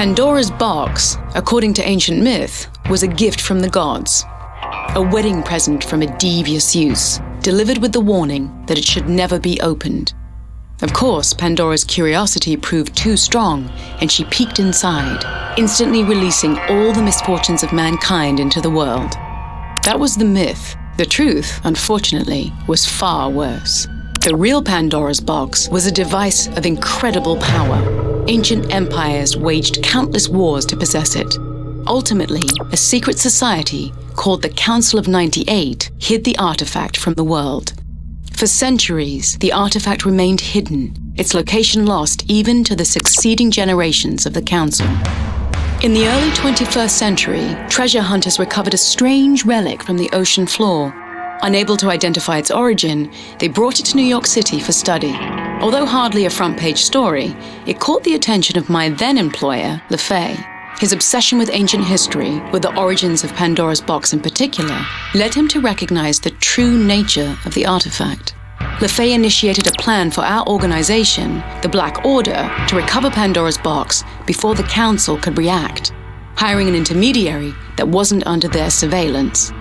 Pandora's box, according to ancient myth, was a gift from the gods. A wedding present from a devious Zeus, delivered with the warning that it should never be opened. Of course, Pandora's curiosity proved too strong, and she peeked inside, instantly releasing all the misfortunes of mankind into the world. That was the myth. The truth, unfortunately, was far worse. The real Pandora's box was a device of incredible power. Ancient empires waged countless wars to possess it. Ultimately, a secret society called the Council of 98 hid the artifact from the world. For centuries, the artifact remained hidden, its location lost even to the succeeding generations of the Council. In the early 21st century, treasure hunters recovered a strange relic from the ocean floor. Unable to identify its origin, they brought it to New York City for study. Although hardly a front-page story, it caught the attention of my then-employer, LeFay. His obsession with ancient history, with the origins of Pandora's box in particular, led him to recognize the true nature of the artifact. LeFay initiated a plan for our organization, the Black Order, to recover Pandora's box before the Council could react, hiring an intermediary that wasn't under their surveillance.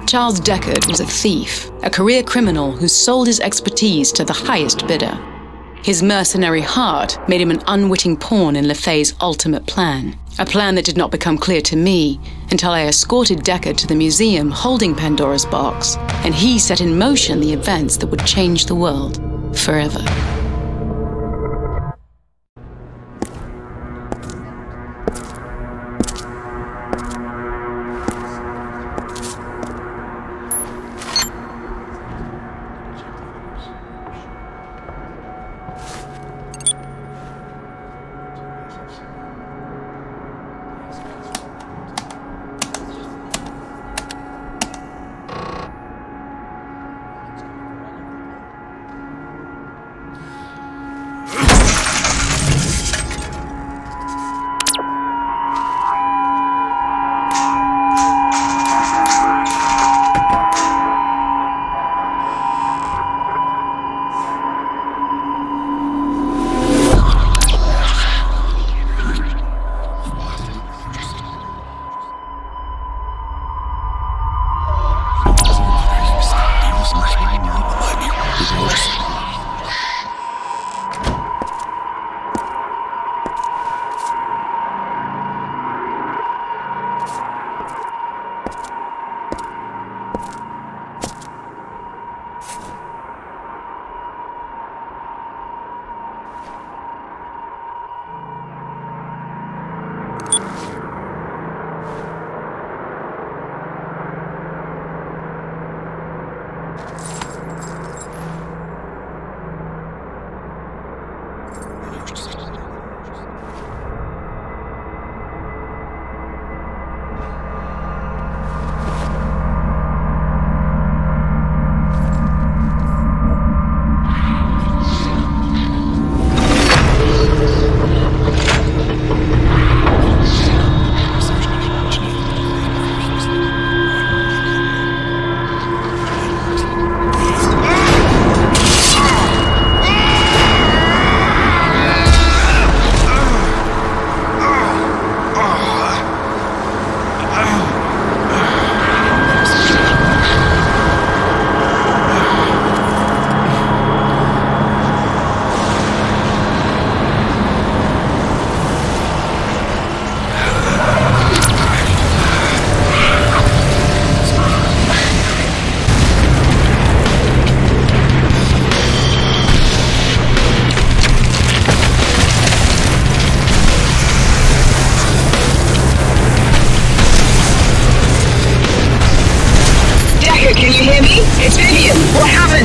Charles Deckard was a thief, a career criminal who sold his expertise to the highest bidder. His mercenary heart made him an unwitting pawn in LeFay's ultimate plan, a plan that did not become clear to me until I escorted Deckard to the museum holding Pandora's box, and he set in motion the events that would change the world forever.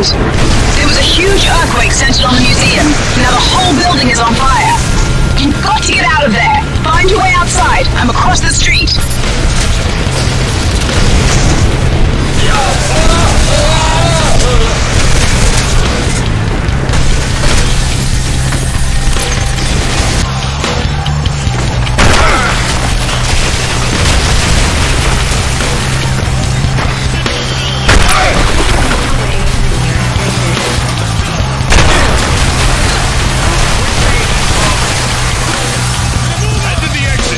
There was a huge earthquake centered on the museum. Now the whole building is on fire. You've got to get out of there. Find your way outside. I'm across the street. At the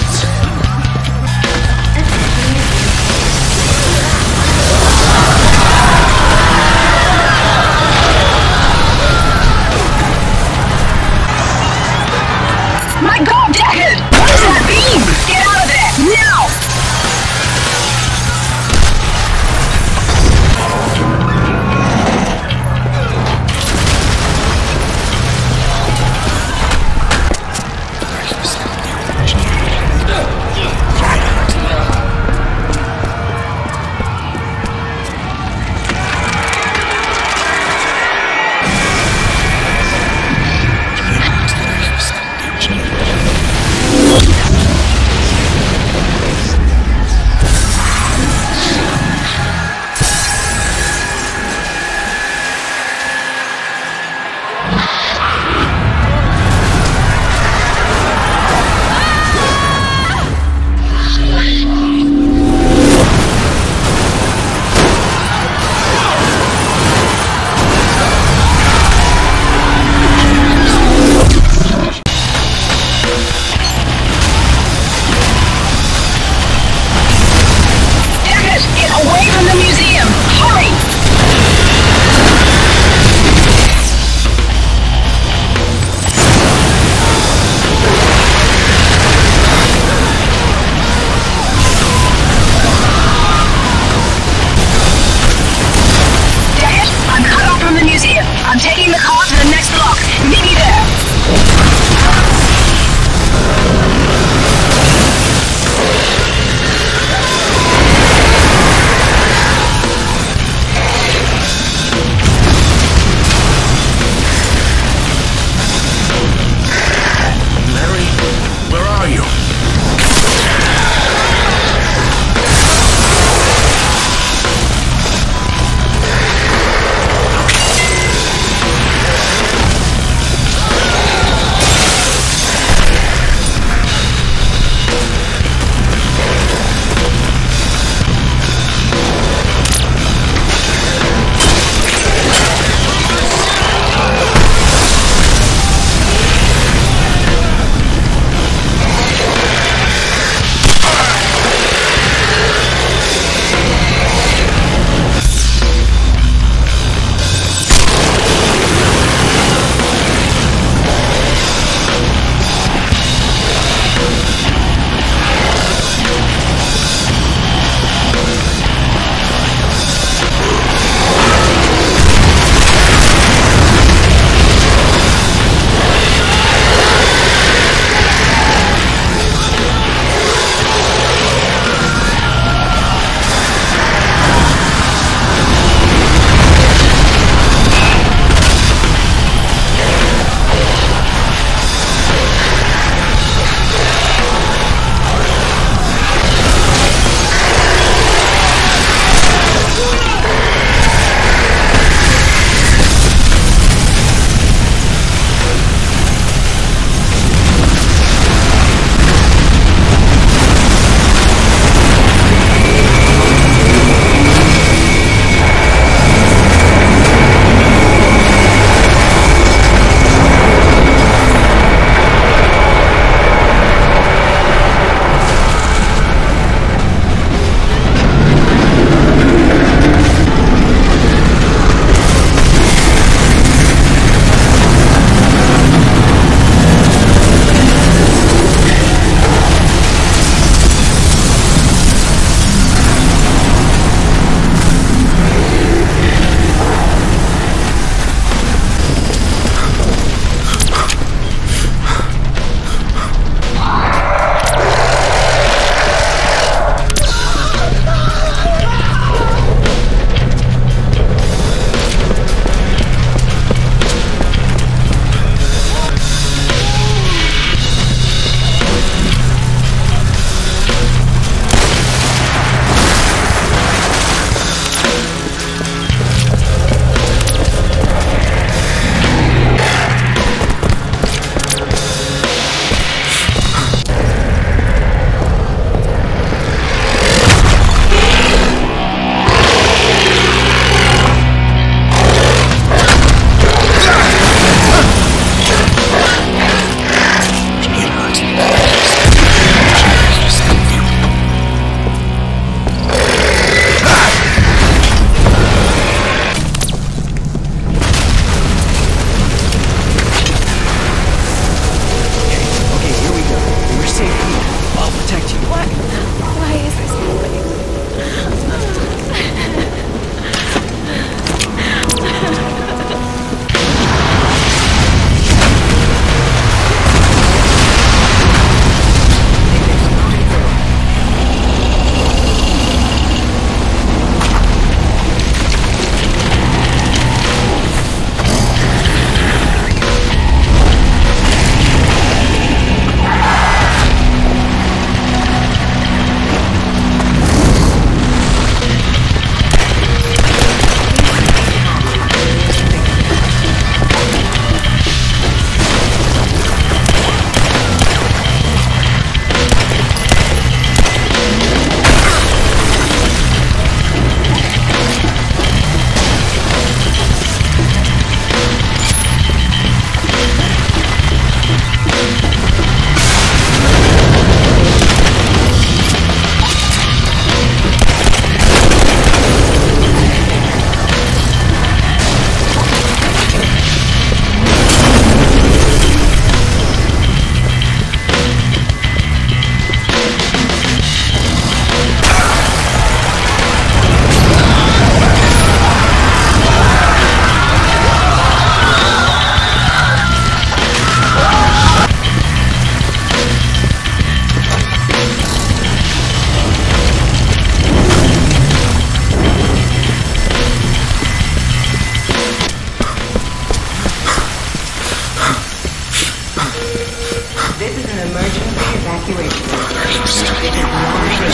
frustrated mind.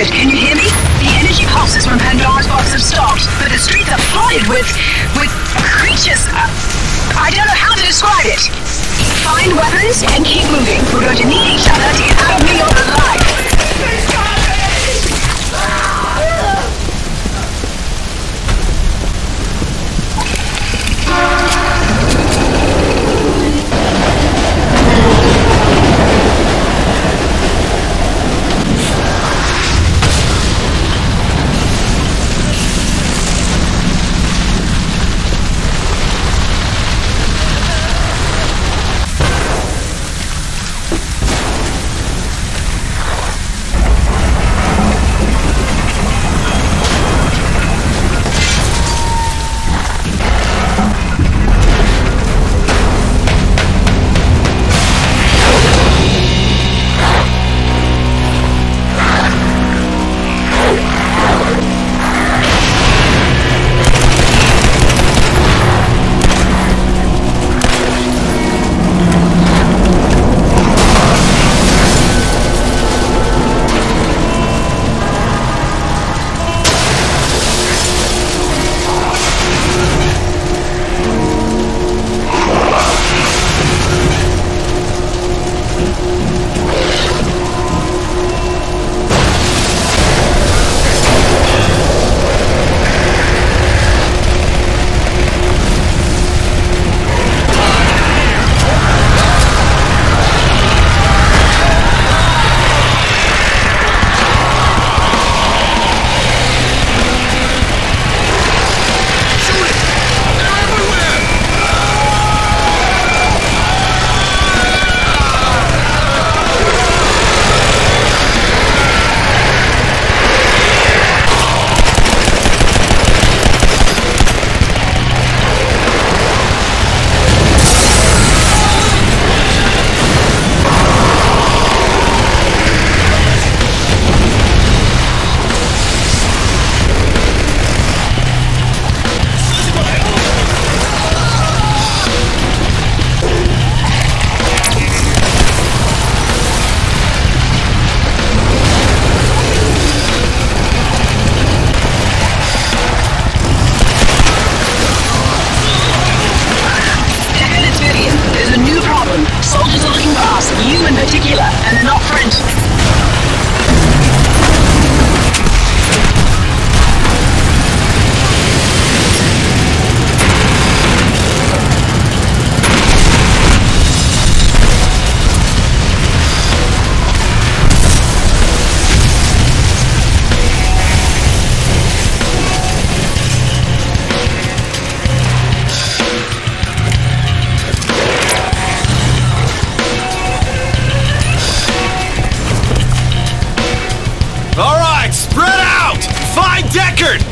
Can you hear me? The energy pulses from Pandora's box have stopped, but the streets are flooded with creatures. I don't know how to describe it. Find weapons and keep moving. We're going to need each other to get out of New York alive.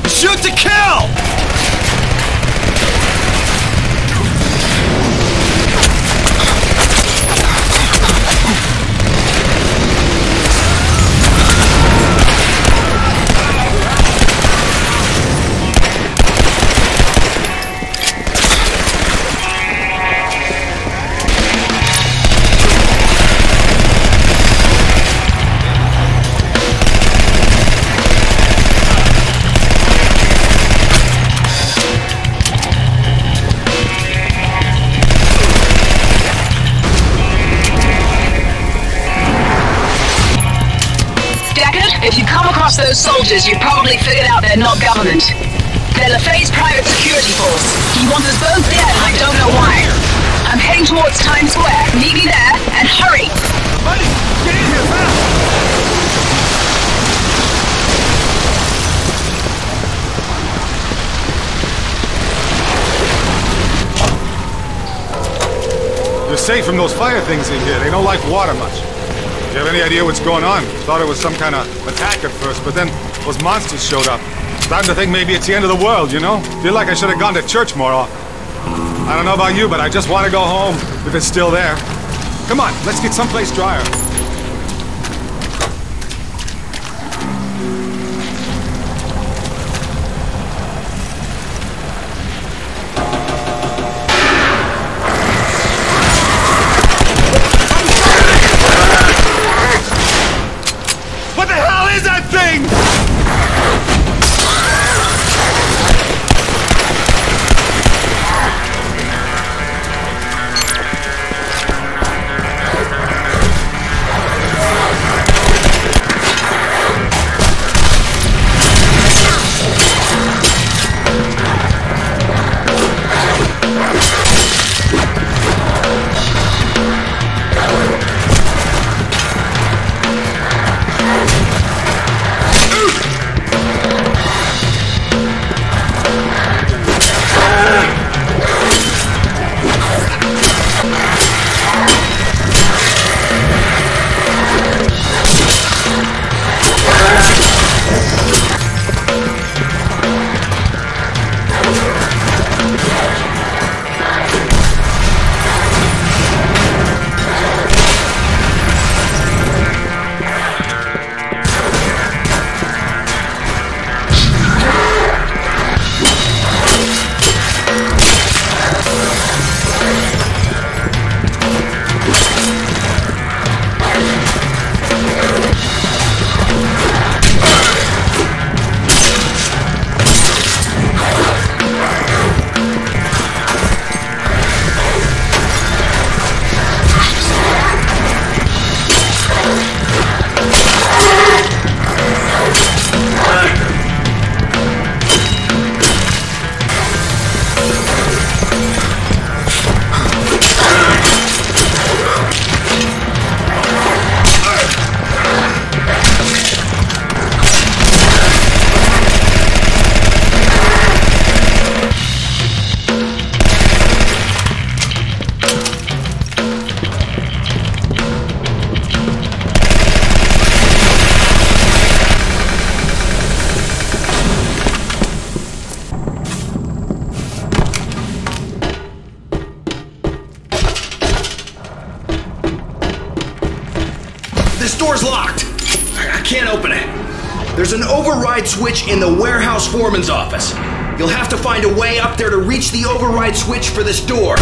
Shoot to kill! If you come across those soldiers, you've probably figured out they're not government. They're LaFay's private security force. He wants us both dead, and I don't know why. I'm heading towards Times Square. Meet me there, and hurry! Buddy, get in here fast! You're safe from those fire things in here. They don't like water much. Do you have any idea what's going on? Thought it was some kind of attack at first, but then those monsters showed up. Starting to think maybe it's the end of the world, you know? Feel like I should have gone to church more often. I don't know about you, but I just want to go home, if it's still there. Come on, let's get someplace drier. This door's locked. I can't open it. There's an override switch in the warehouse foreman's office. You'll have to find a way up there to reach the override switch for this door.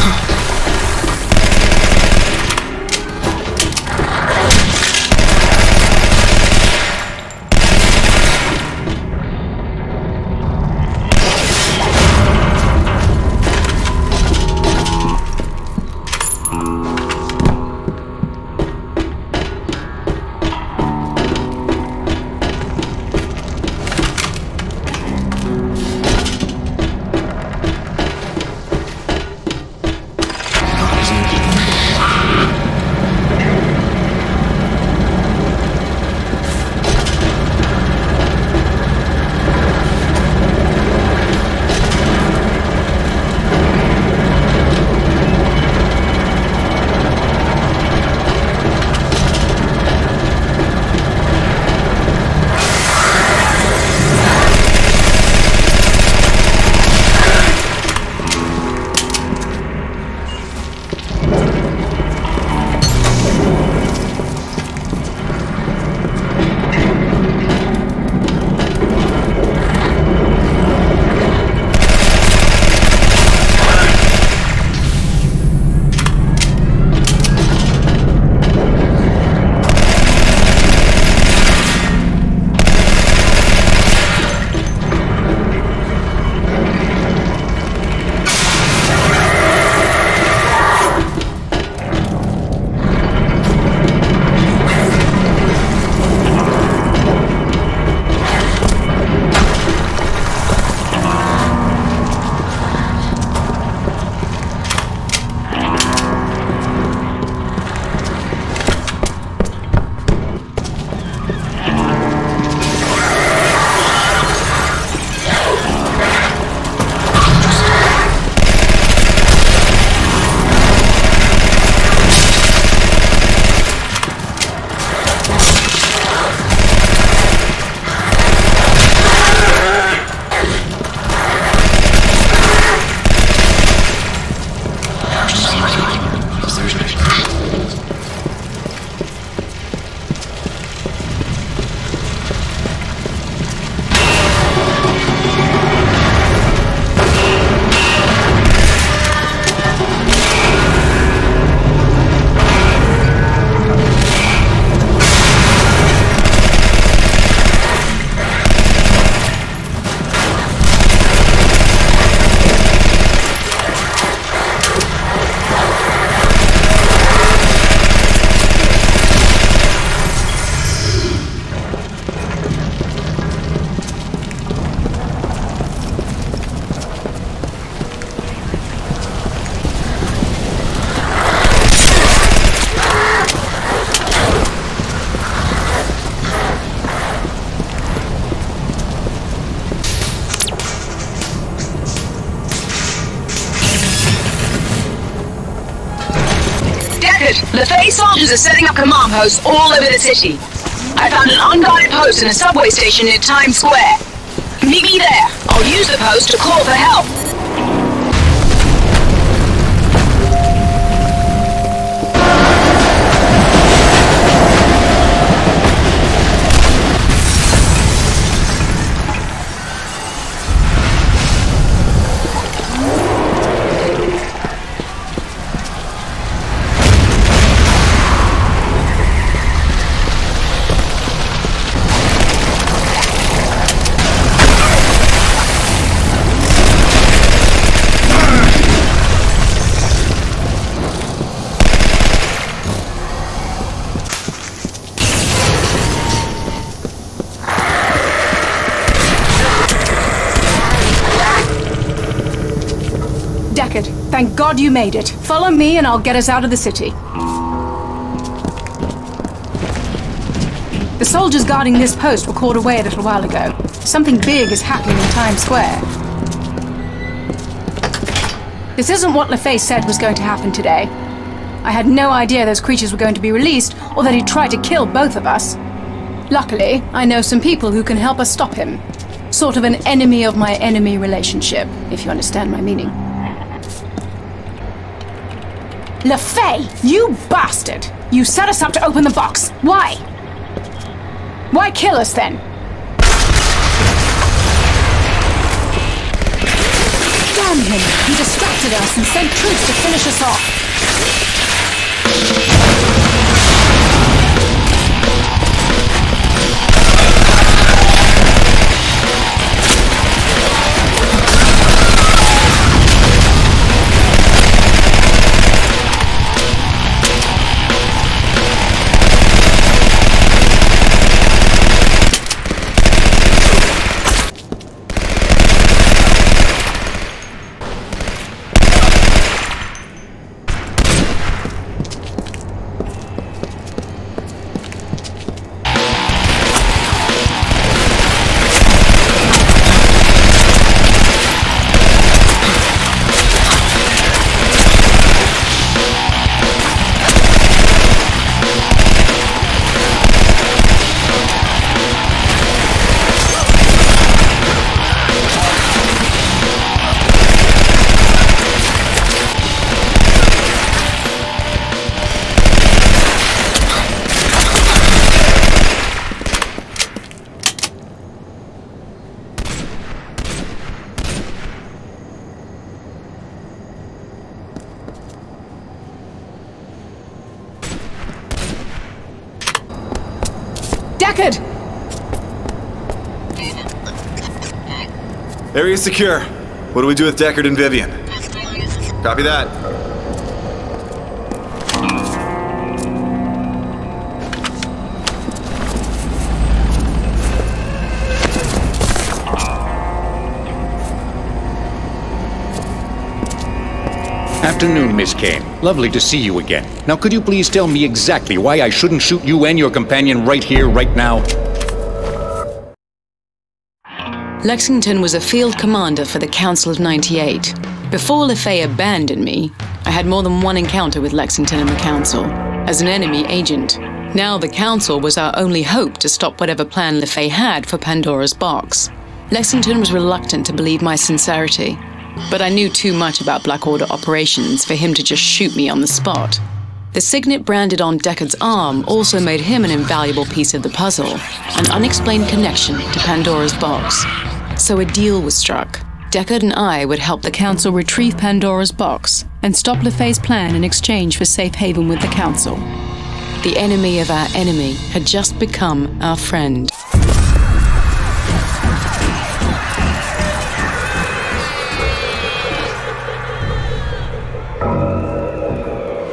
LaFay soldiers are setting up command posts all over the city. I found an unguarded post in a subway station near Times Square. Meet me there. I'll use the post to call for help. Thank God you made it. Follow me and I'll get us out of the city. The soldiers guarding this post were called away a little while ago. Something big is happening in Times Square. This isn't what LaFay said was going to happen today. I had no idea those creatures were going to be released, or that he'd try to kill both of us. Luckily, I know some people who can help us stop him. Sort of an enemy of my enemy relationship, if you understand my meaning. LaFay, you bastard! You set us up to open the box. Why? Why kill us then? Damn him! He distracted us and sent troops to finish us off. Deckard! Area secure. What do we do with Deckard and Vivian? Copy that. Afternoon, Miss Kane. Lovely to see you again. Now, could you please tell me exactly why I shouldn't shoot you and your companion right here, right now? Lexington was a field commander for the Council of 98. Before LeFay abandoned me, I had more than one encounter with Lexington and the Council, as an enemy agent. Now the Council was our only hope to stop whatever plan LeFay had for Pandora's box. Lexington was reluctant to believe my sincerity, but I knew too much about Black Order operations for him to just shoot me on the spot. The signet branded on Deckard's arm also made him an invaluable piece of the puzzle, an unexplained connection to Pandora's box. So a deal was struck. Deckard and I would help the Council retrieve Pandora's box and stop LeFay's plan in exchange for safe haven with the Council. The enemy of our enemy had just become our friend.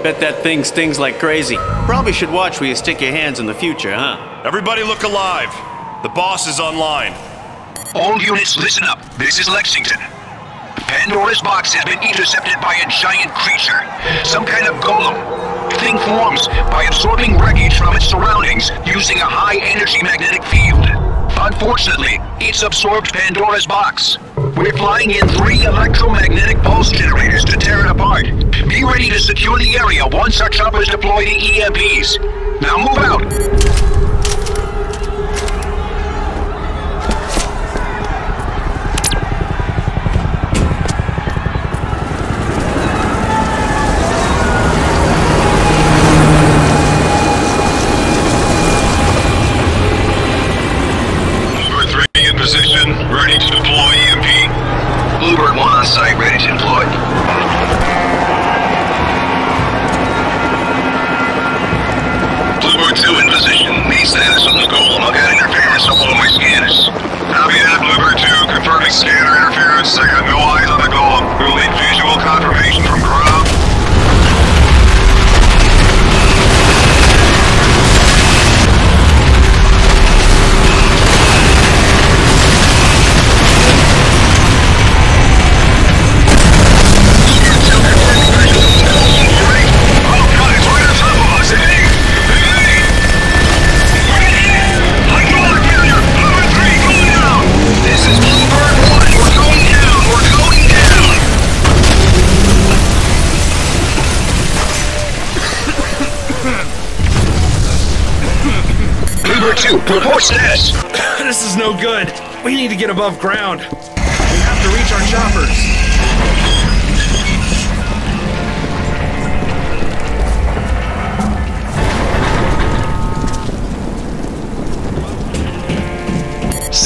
Bet that thing stings like crazy. Probably should watch where you stick your hands in the future, huh? Everybody look alive. The boss is online. All units, listen up. This is Lexington. Pandora's box has been intercepted by a giant creature. Some kind of golem. Thing forms by absorbing wreckage from its surroundings using a high-energy magnetic field. Unfortunately, it's absorbed Pandora's box. We're flying in 3 electromagnetic pulse generators to tear it apart. Be ready to secure the area once our choppers deploy the EMPs. Now move out! Position, ready to deploy EMP. Bluebird 1 on site, ready to deploy. Bluebird 2 in position. Main status on the golem. I've got interference on all my scanners. Copy that, Bluebird 2. Confirming scanner interference. I got no eyes on the golem. We'll need visual confirmation from ground. Report status. This is no good. We need to get above ground. We have to reach our choppers.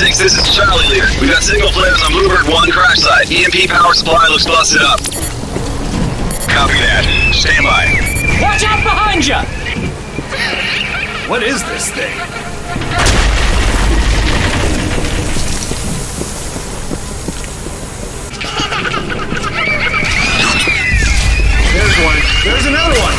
6, this is Charlie Leader. We got signal flares on Bluebird 1 crash site. EMP power supply looks busted up. Copy that. Stand by. Watch out behind you! What is this thing? There's one. There's another one.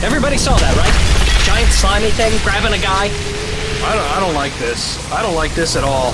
Everybody saw that, right? Giant slimy thing grabbing a guy. I don't like this. I don't like this at all.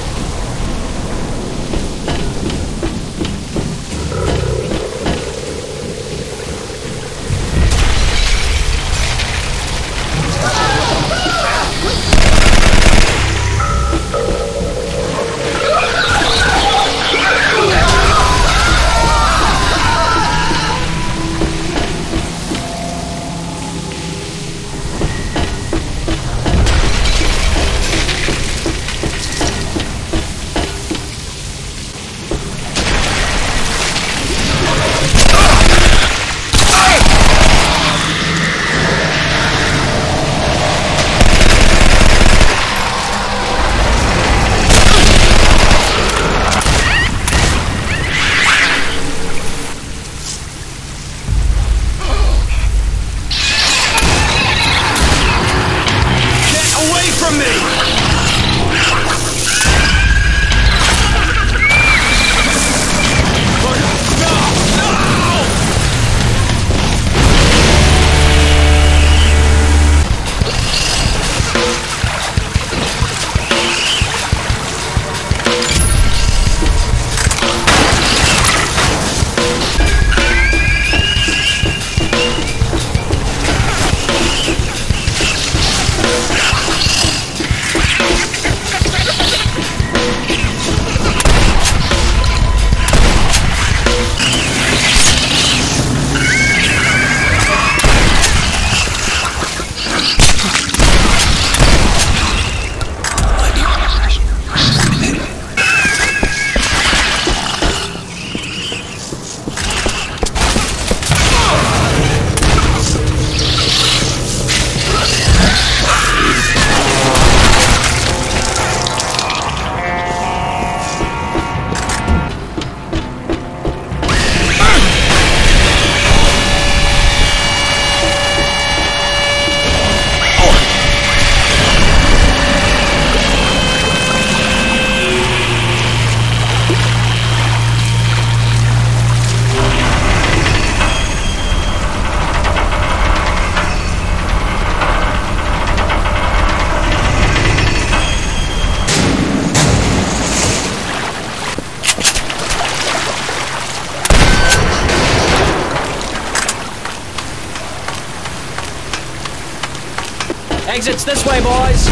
Exits this way, boys.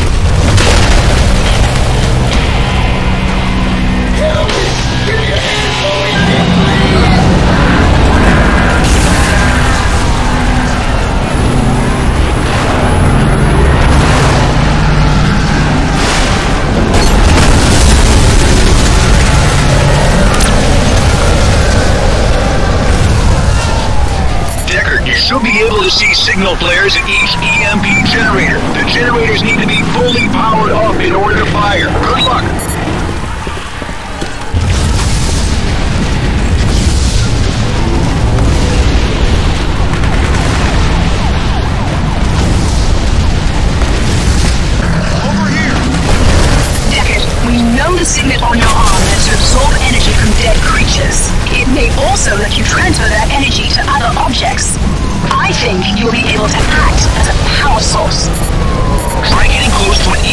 Should be able to see signal flares at each EMP generator. The generators need to be fully powered up in order to fire. Good luck. Over here. Deckard, we know the signet on your arm lets you absorb energy from dead creatures. It may also let you transfer that energy to other objects. I think you'll be able to act as a power source. Try getting close to an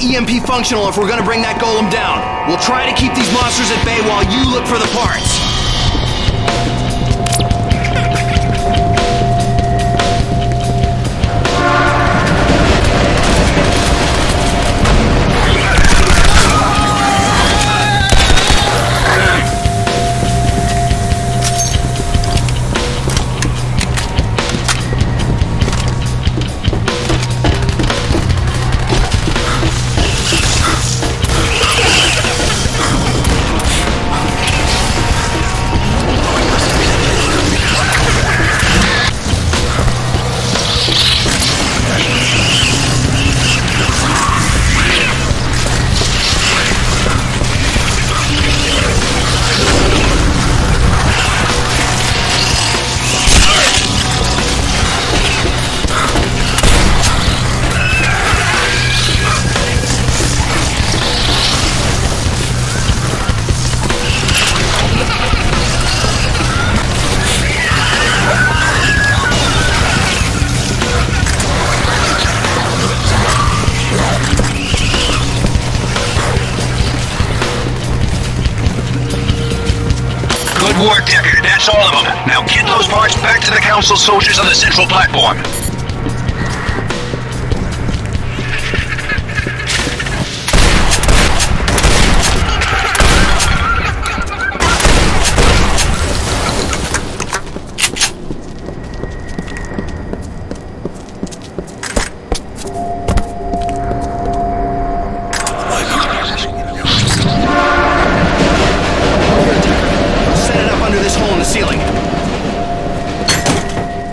EMP functional if we're gonna bring that golem down. We'll try to keep these monsters at bay while you look for the parts. Good work, Decker. That's all of them. Now get those parts back to the Council soldiers on the central platform.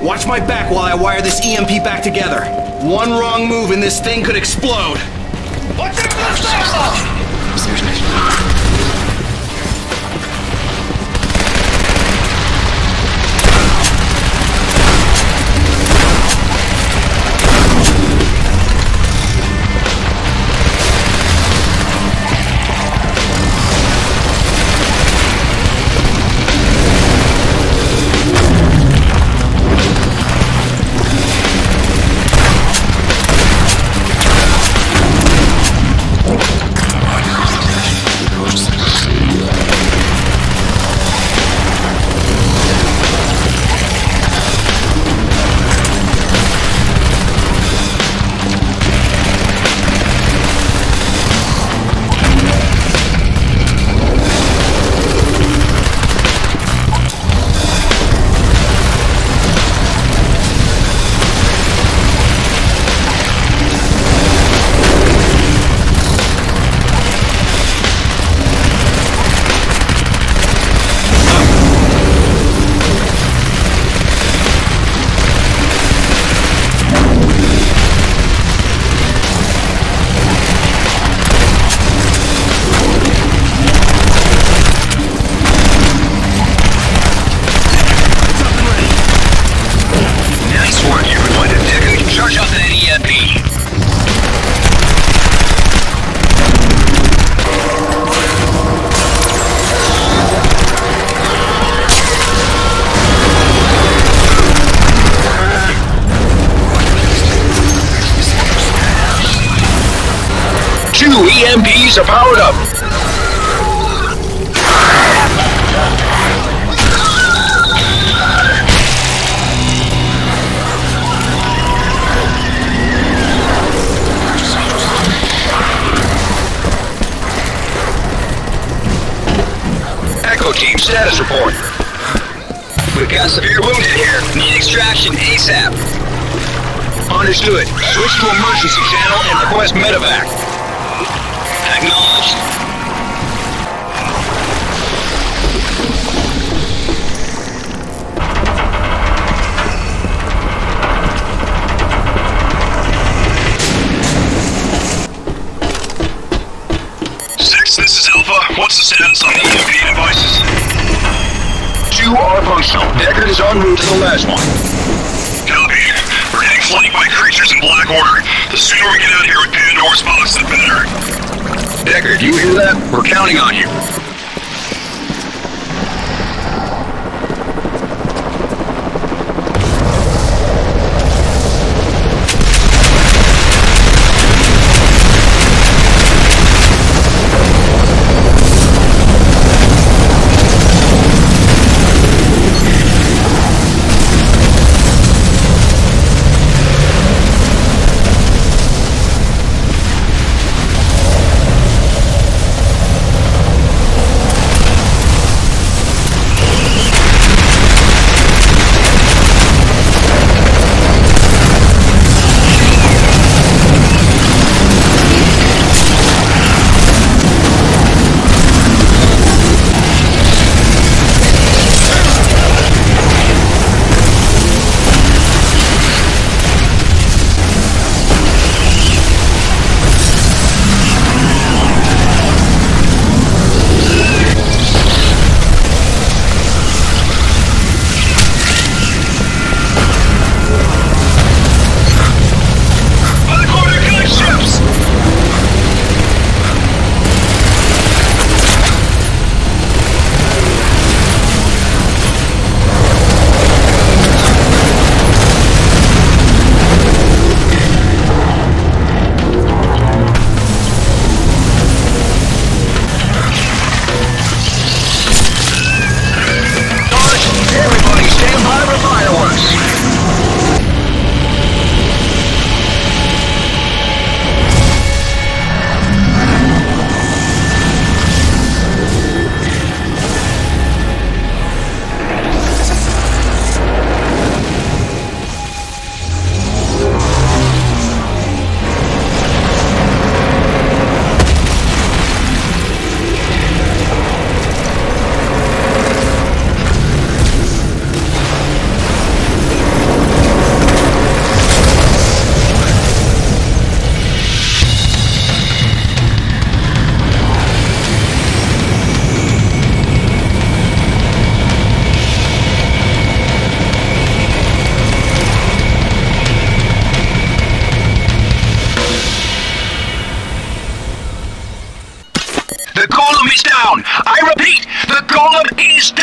Watch my back while I wire this EMP back together. One wrong move and this thing could explode. Watch out for the sahal! EMPs are powered up. Echo team status report. We've got severe wounded here. Need extraction ASAP. Understood. Switch to emergency channel and request medevac. Acknowledged. Six, this is Alpha. What's the status on the EMP devices? 2 are functional. Deckard is en route to the last one. Copy. We're getting flanked by creatures in black order. The sooner we get out of here with Pandora's box, the better. Deckard, you hear that? We're counting on you.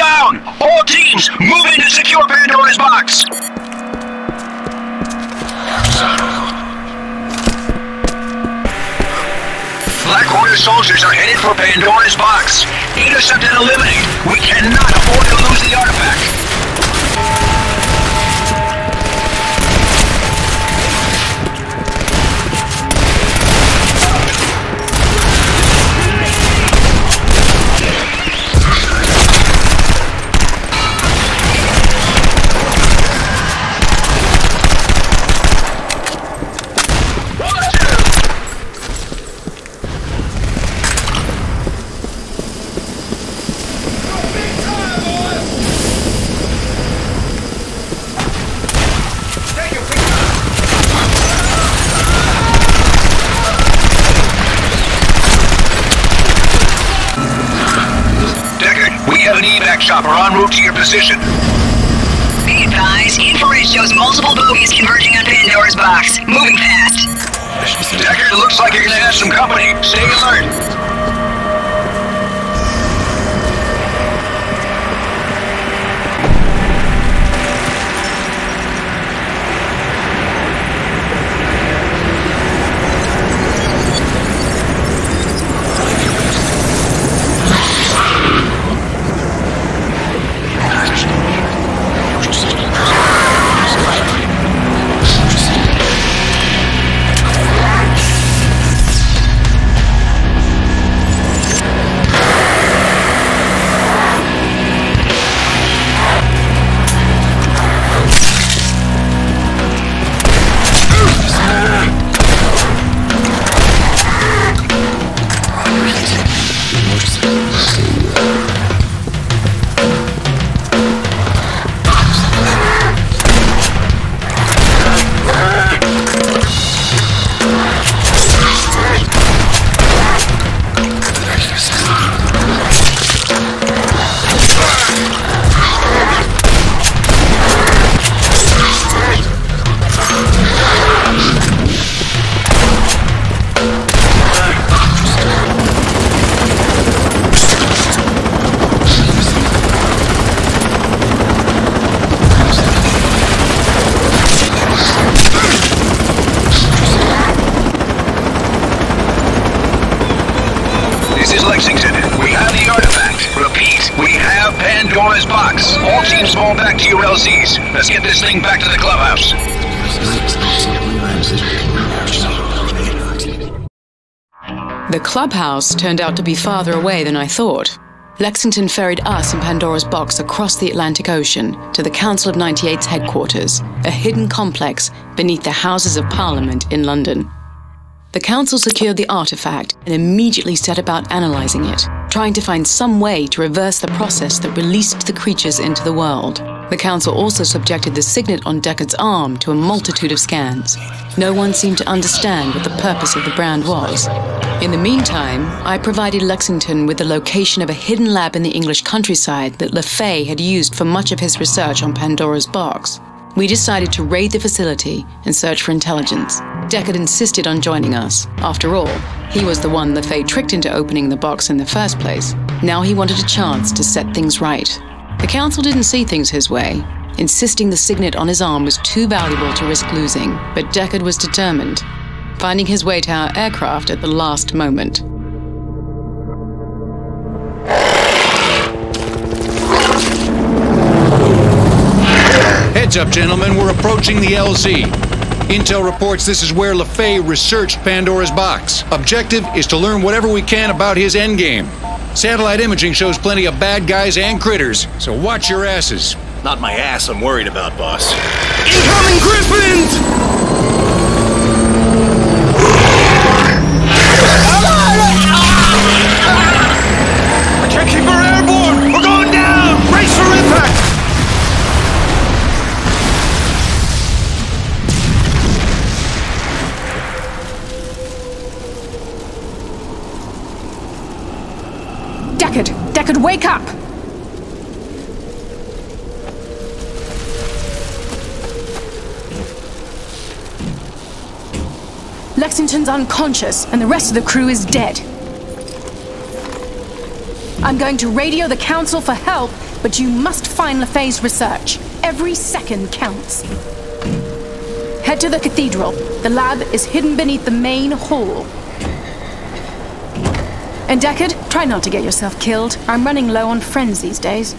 down! All teams, move in to secure Pandora's box! Black Order soldiers are headed for Pandora's box. Intercept and eliminate. We cannot afford to lose the artifact. Chopper en route to your position. Be advised, infrared shows multiple bogies converging on Pandora's box. Moving fast. Deckard, it looks like you're gonna have some company. Stay alert. Back to your LZs. Let's get this thing back to the clubhouse. The clubhouse turned out to be farther away than I thought. Lexington ferried us and Pandora's box across the Atlantic Ocean to the Council of 98's headquarters, a hidden complex beneath the Houses of Parliament in London. The Council secured the artifact and immediately set about analyzing it, trying to find some way to reverse the process that released the creatures into the world. The Council also subjected the signet on Deckard's arm to a multitude of scans. No one seemed to understand what the purpose of the brand was. In the meantime, I provided Lexington with the location of a hidden lab in the English countryside that LaFay had used for much of his research on Pandora's box. We decided to raid the facility and search for intelligence. Deckard insisted on joining us. After all, he was the one LaFay tricked into opening the box in the first place. Now he wanted a chance to set things right. The Council didn't see things his way. Insisting the signet on his arm was too valuable to risk losing, but Deckard was determined, finding his way to our aircraft at the last moment. Heads up, gentlemen, we're approaching the LZ. Intel reports this is where LaFay researched Pandora's box. Objective is to learn whatever we can about his endgame. Satellite imaging shows plenty of bad guys and critters, so watch your asses. Not my ass I'm worried about, boss. Incoming Griffins! I can't keep her airborne! We're going down! Brace for impact! Deckard, wake up! Lexington's unconscious, and the rest of the crew is dead. I'm going to radio the council for help, but you must find LaFay's research. Every second counts. Head to the cathedral. The lab is hidden beneath the main hall. And Deckard, try not to get yourself killed. I'm running low on friends these days.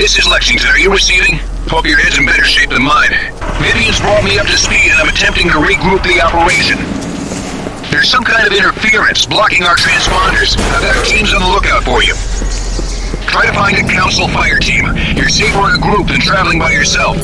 This is Lexington. Are you receiving? Hope your head's in better shape than mine. Vivian's brought me up to speed and I'm attempting to regroup the operation. There's some kind of interference blocking our transponders. I've got teams on the lookout for you. Try to find a council fire team. You're safer in a group than traveling by yourself.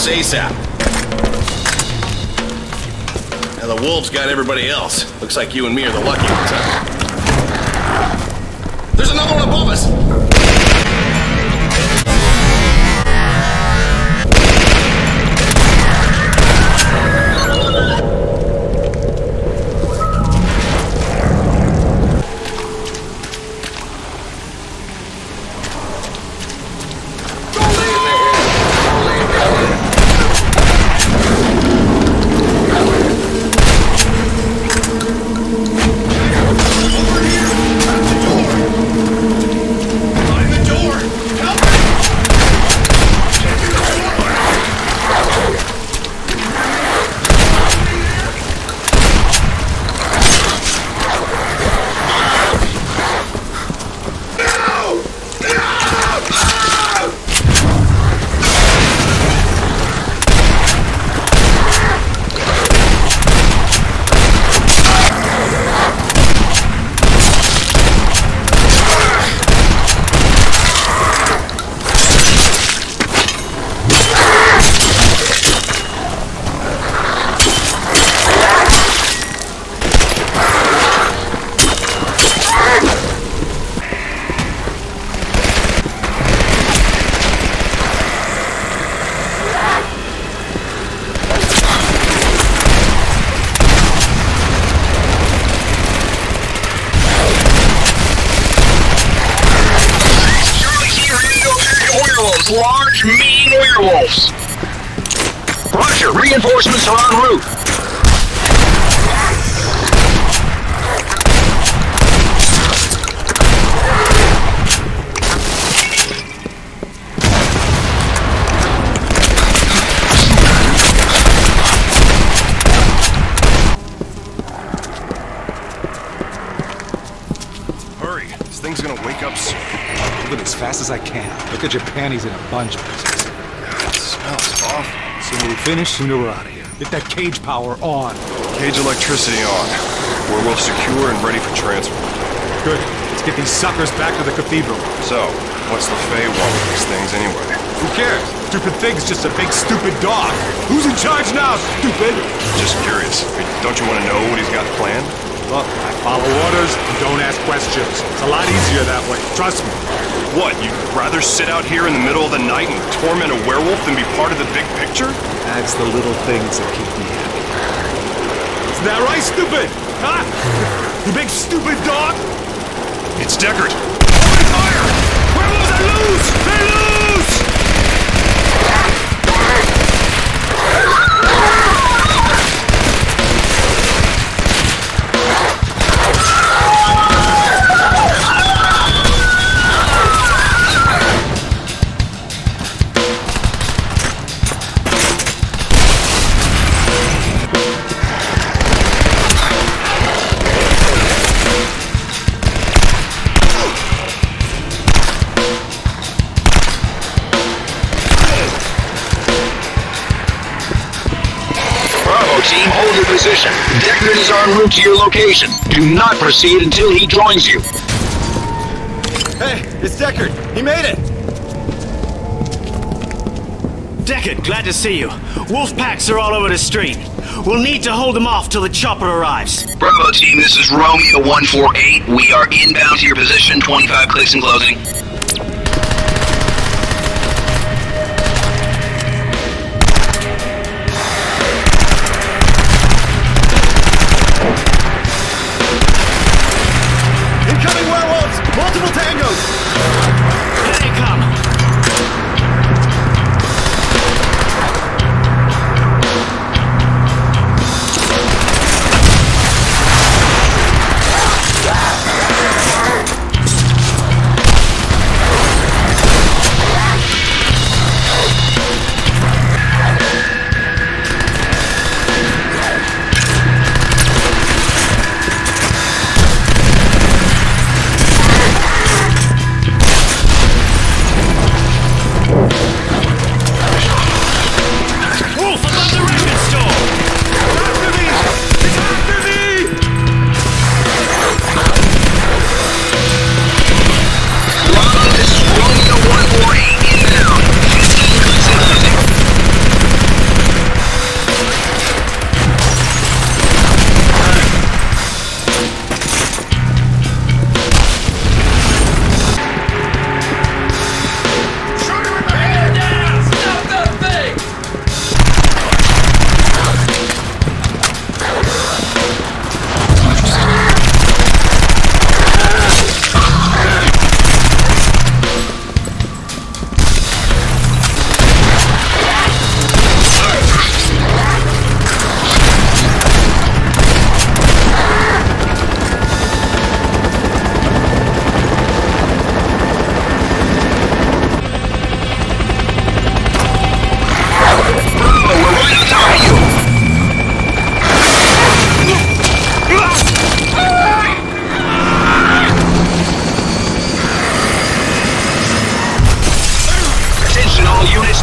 ASAP. Now the wolves got everybody else. Looks like you and me are the lucky ones, huh? There's another one above us! large, mean werewolves. Roger, reinforcements are en route. Hurry, this thing's gonna wake up soon. Move it as fast as I can. Look at your panties in a bunch, princess. It smells awful. Sooner we finish, sooner we're out of here. Get that cage power on. Cage electricity on. Werewolf secure and ready for transfer. Good. Let's get these suckers back to the cathedral. So, what's LaFay want with these things anyway? Who cares? Stupid thing's just a big stupid dog. Who's in charge now, stupid? Just curious. Don't you want to know what he's got planned? Look, I follow orders and don't ask questions. It's a lot easier that way. Trust me. What, you'd rather sit out here in the middle of the night and torment a werewolf than be part of the big picture? That's the little things that keep me happy. Isn't that right, stupid? Huh? You big stupid dog? It's Deckard. Open fire! Werewolves are loose! They're loose! Team, hold your position. Deckard is en route to your location. Do not proceed until he joins you. Hey, it's Deckard. He made it. Deckard, glad to see you. Wolf packs are all over the street. We'll need to hold them off till the chopper arrives. Bravo team, this is Romeo 148. We are inbound to your position. 25 clicks and closing. Multiple tangos! Here they come!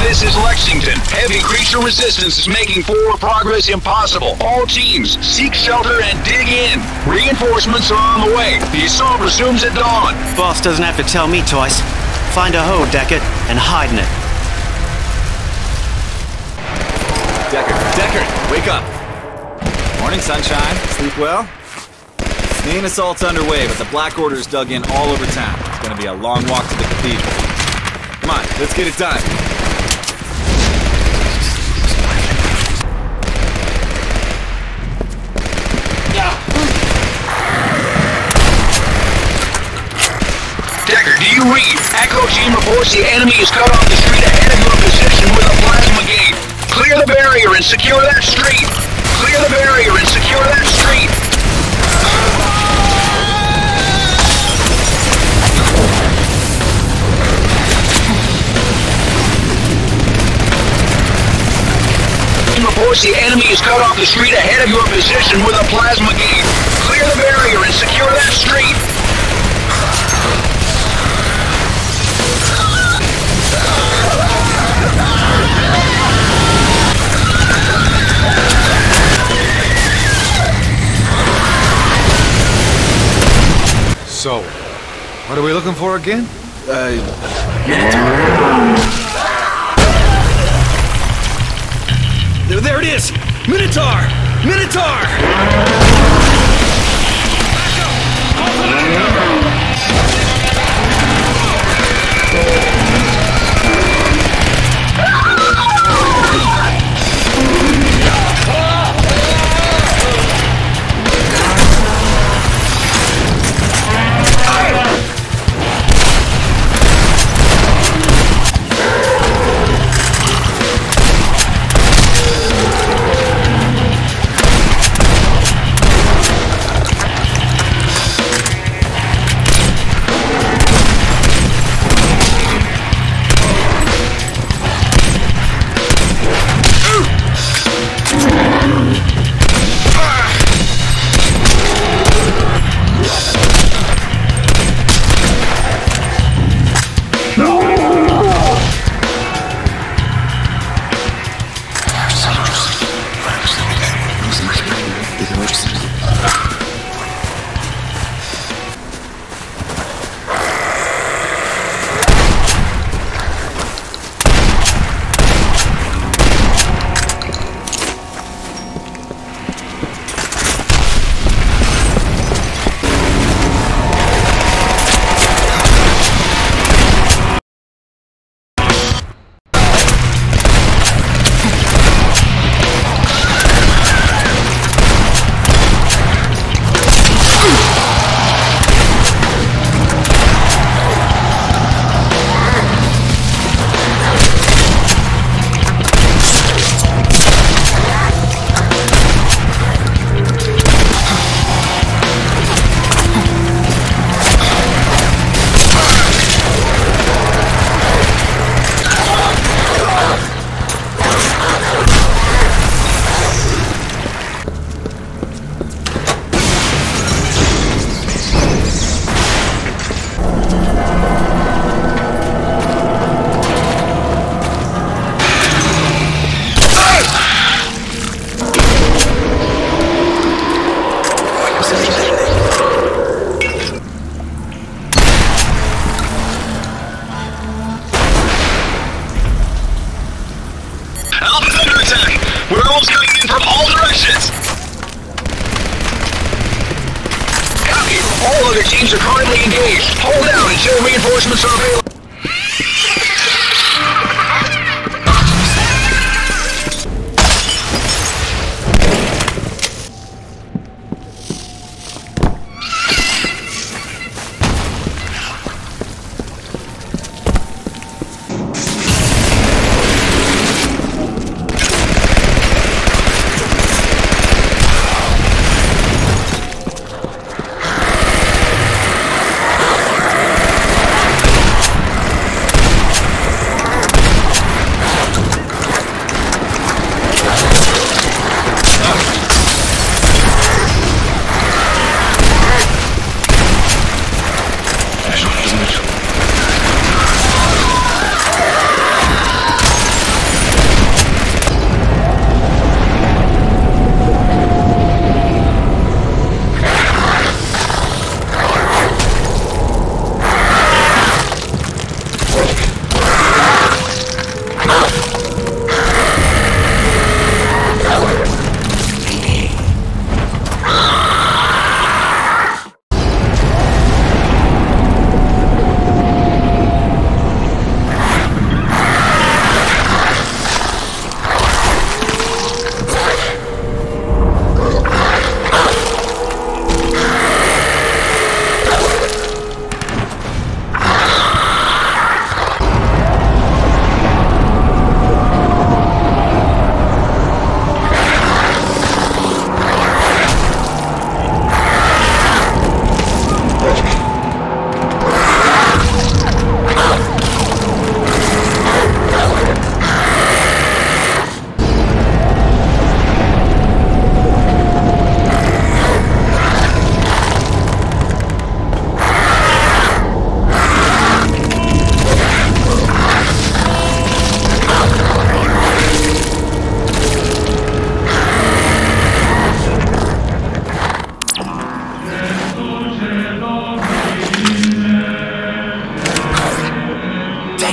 This is Lexington. Heavy creature resistance is making forward progress impossible. All teams, seek shelter and dig in. Reinforcements are on the way. The assault resumes at dawn. Boss doesn't have to tell me twice. Find a hoe, Deckard, and hide in it. Deckard, wake up. Morning, sunshine. Sleep well? Main assault's underway, but the Black Order's dug in all over town. It's gonna be a long walk to the cathedral. Come on, let's get it done. Decker, do you read? Echo team reports the enemy is cut off the street ahead of your position with a plasma gate. Clear the barrier and secure that street. Clear the barrier and secure that street. Reports the enemy is cut off the street ahead of your position with a plasma gate. Clear the barrier and secure that street. So, what are we looking for again? There it is! Minotaur! Minotaur! Teams are currently engaged. Hold out until reinforcements are available.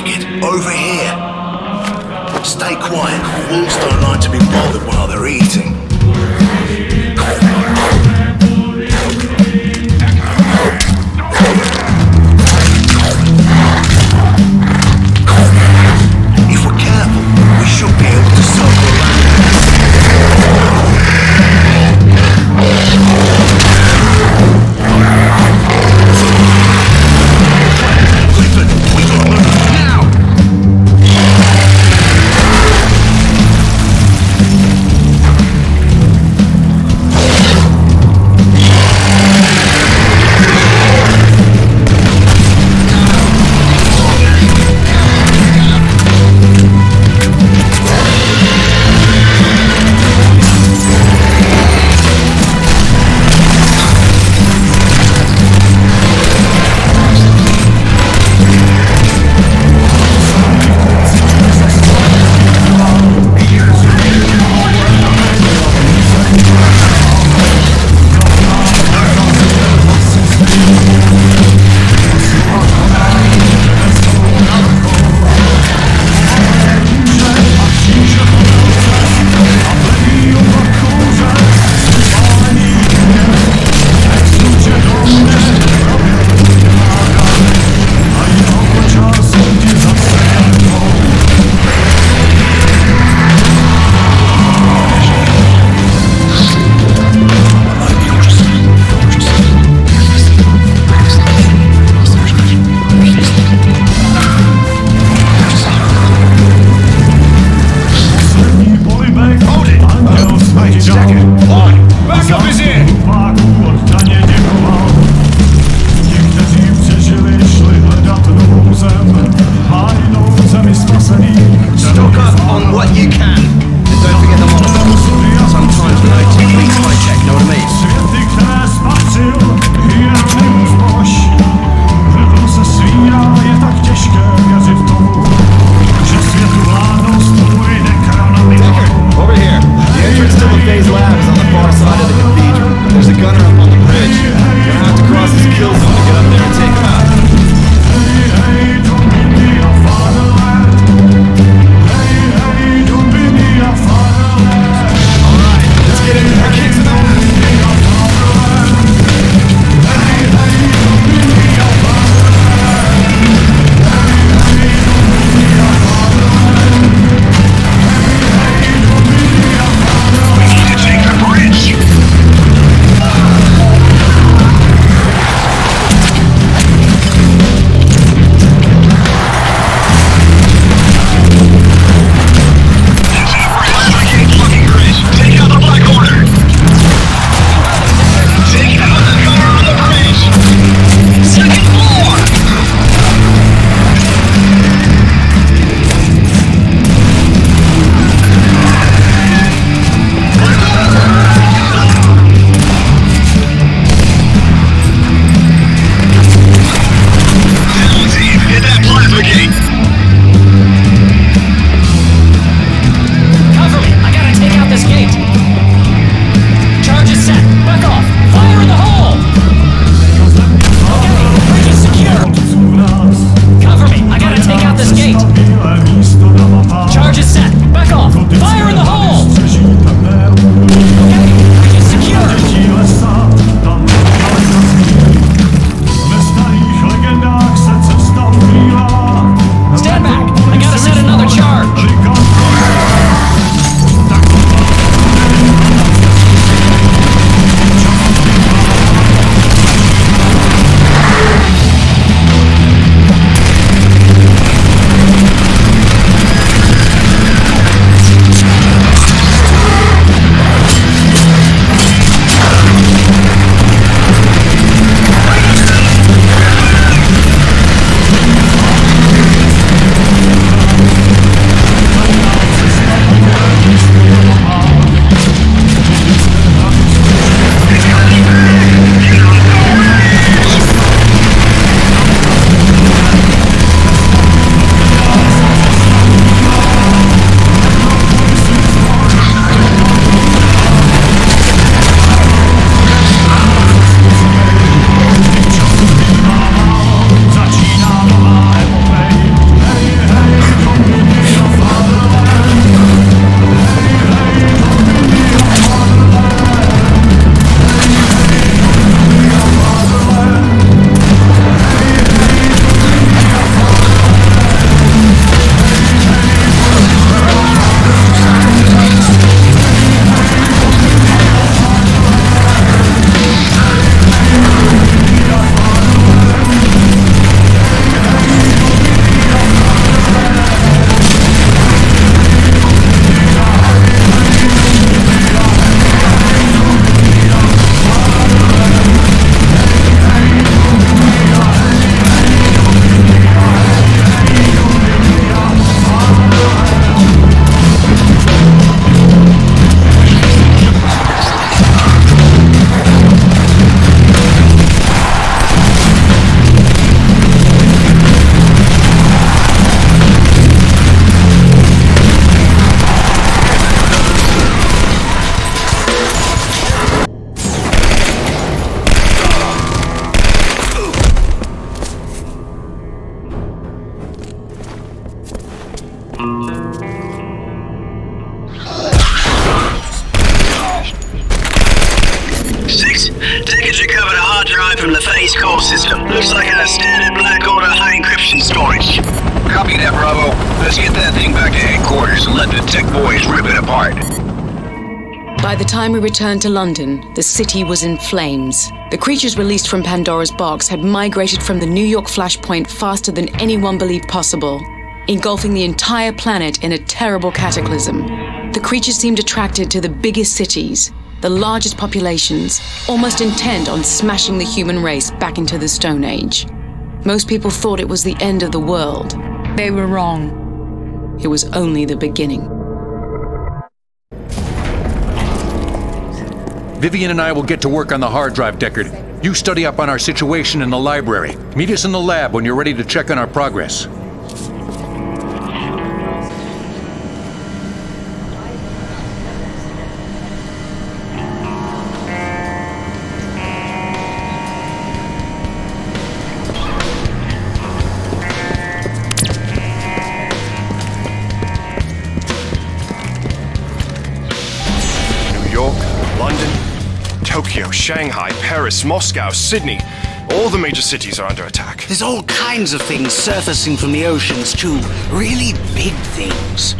ragged. Over here. Stay quiet. Wolves don't like to be bothered while they're eating. If we're careful, we should be able to circle around. Clifford, we gotta move now! components. Copy that, Bravo. Let's get that thing back to headquarters and let the tech boys rip it apart. By the time we returned to London, the city was in flames. The creatures released from Pandora's box had migrated from the New York flashpoint faster than anyone believed possible, engulfing the entire planet in a terrible cataclysm. The creatures seemed attracted to the biggest cities, the largest populations, almost intent on smashing the human race back into the Stone Age. Most people thought it was the end of the world. They were wrong. It was only the beginning. Vivian and I will get to work on the hard drive, Deckard. You study up on our situation in the library. Meet us in the lab when you're ready to check on our progress. Tokyo, Shanghai, Paris, Moscow, Sydney. All the major cities are under attack. There's all kinds of things surfacing from the oceans too. Really big things.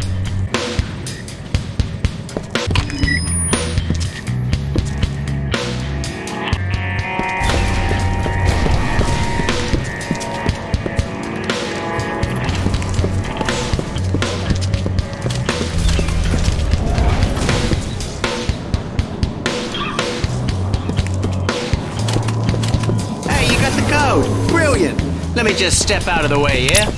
Let me just step out of the way, yeah?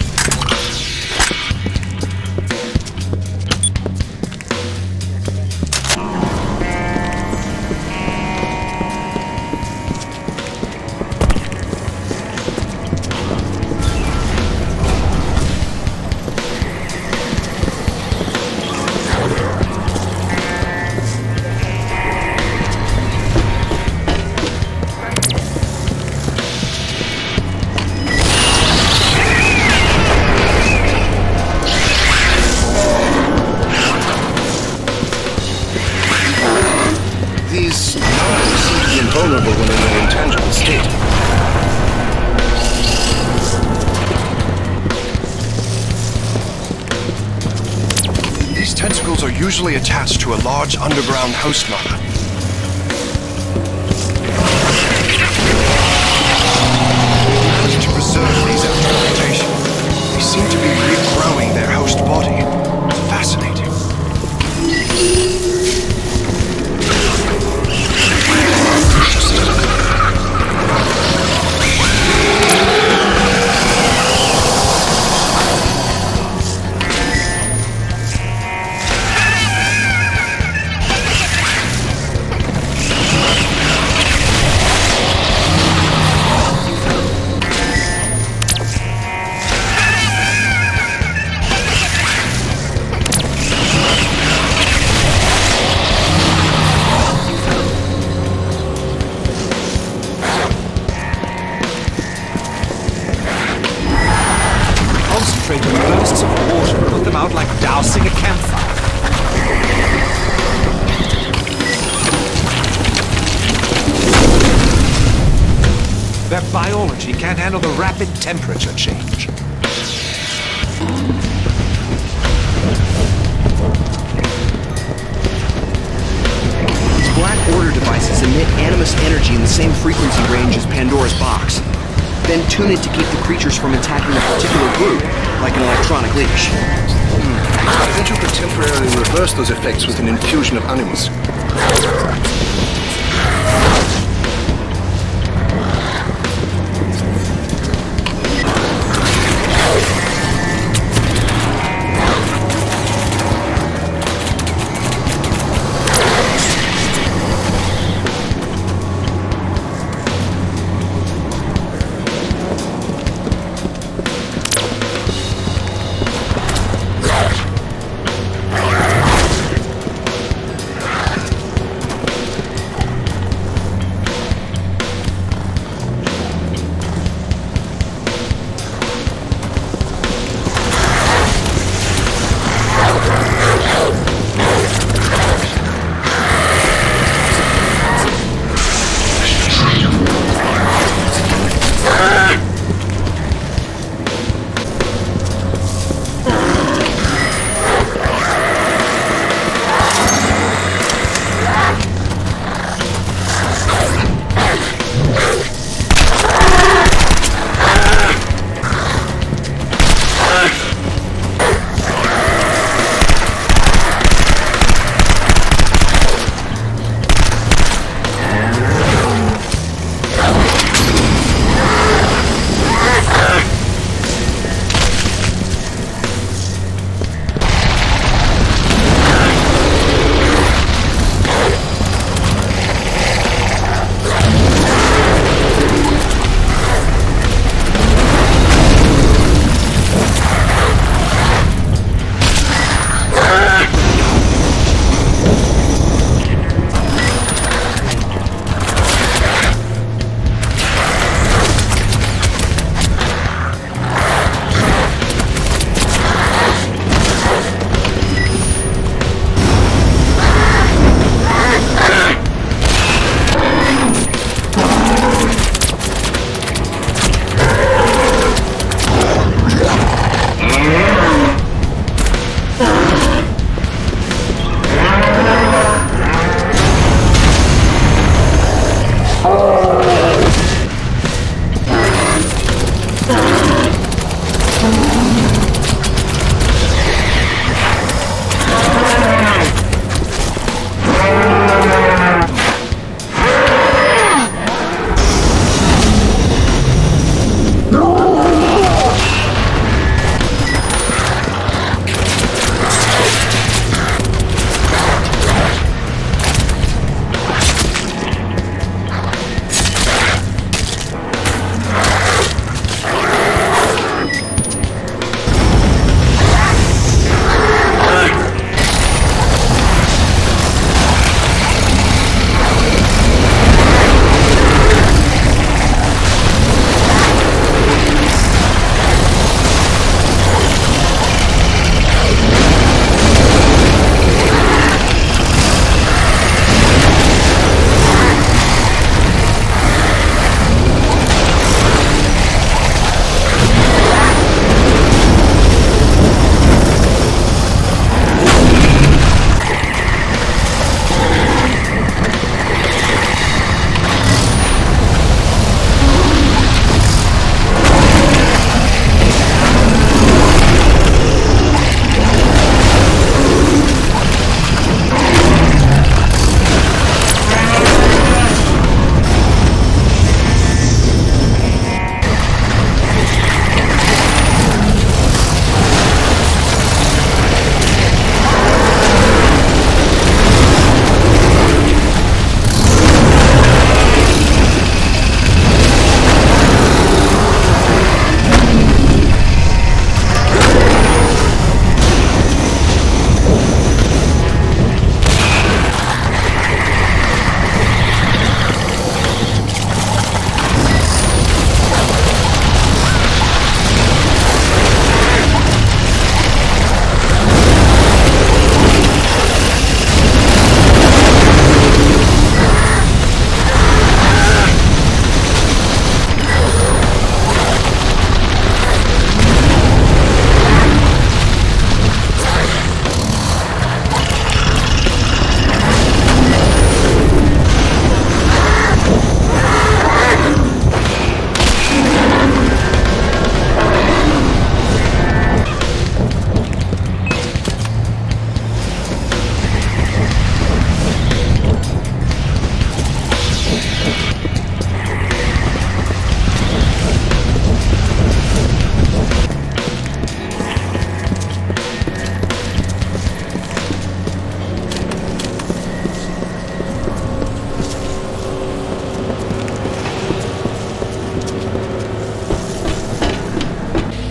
Vulnerable when in an intangible state. These tentacles are usually attached to a large underground host mother. Managed to preserve these after mutation. They seem to be regrowing their host body. It's fascinating. Bursts of water and put them out like dousing a campfire. Their biology can't handle the rapid temperature change. These Black Order devices emit animus energy in the same frequency range as Pandora's box, then tune it to keep the creatures from attacking a particular group, like an electronic leash. I bet you could temporarily reverse those effects with an infusion of animus.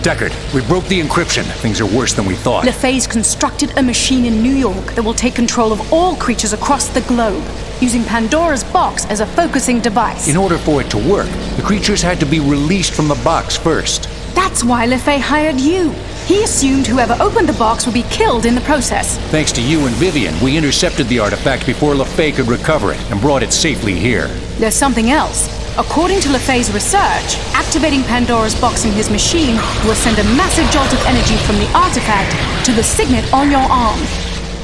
Deckard, we broke the encryption. Things are worse than we thought. LeFay's constructed a machine in New York that will take control of all creatures across the globe, using Pandora's box as a focusing device. In order for it to work, the creatures had to be released from the box first. That's why LeFay hired you. He assumed whoever opened the box would be killed in the process. Thanks to you and Vivian, we intercepted the artifact before LeFay could recover it and brought it safely here. There's something else. According to LeFay's research, activating Pandora's box in his machine will send a massive jolt of energy from the artifact to the signet on your arm.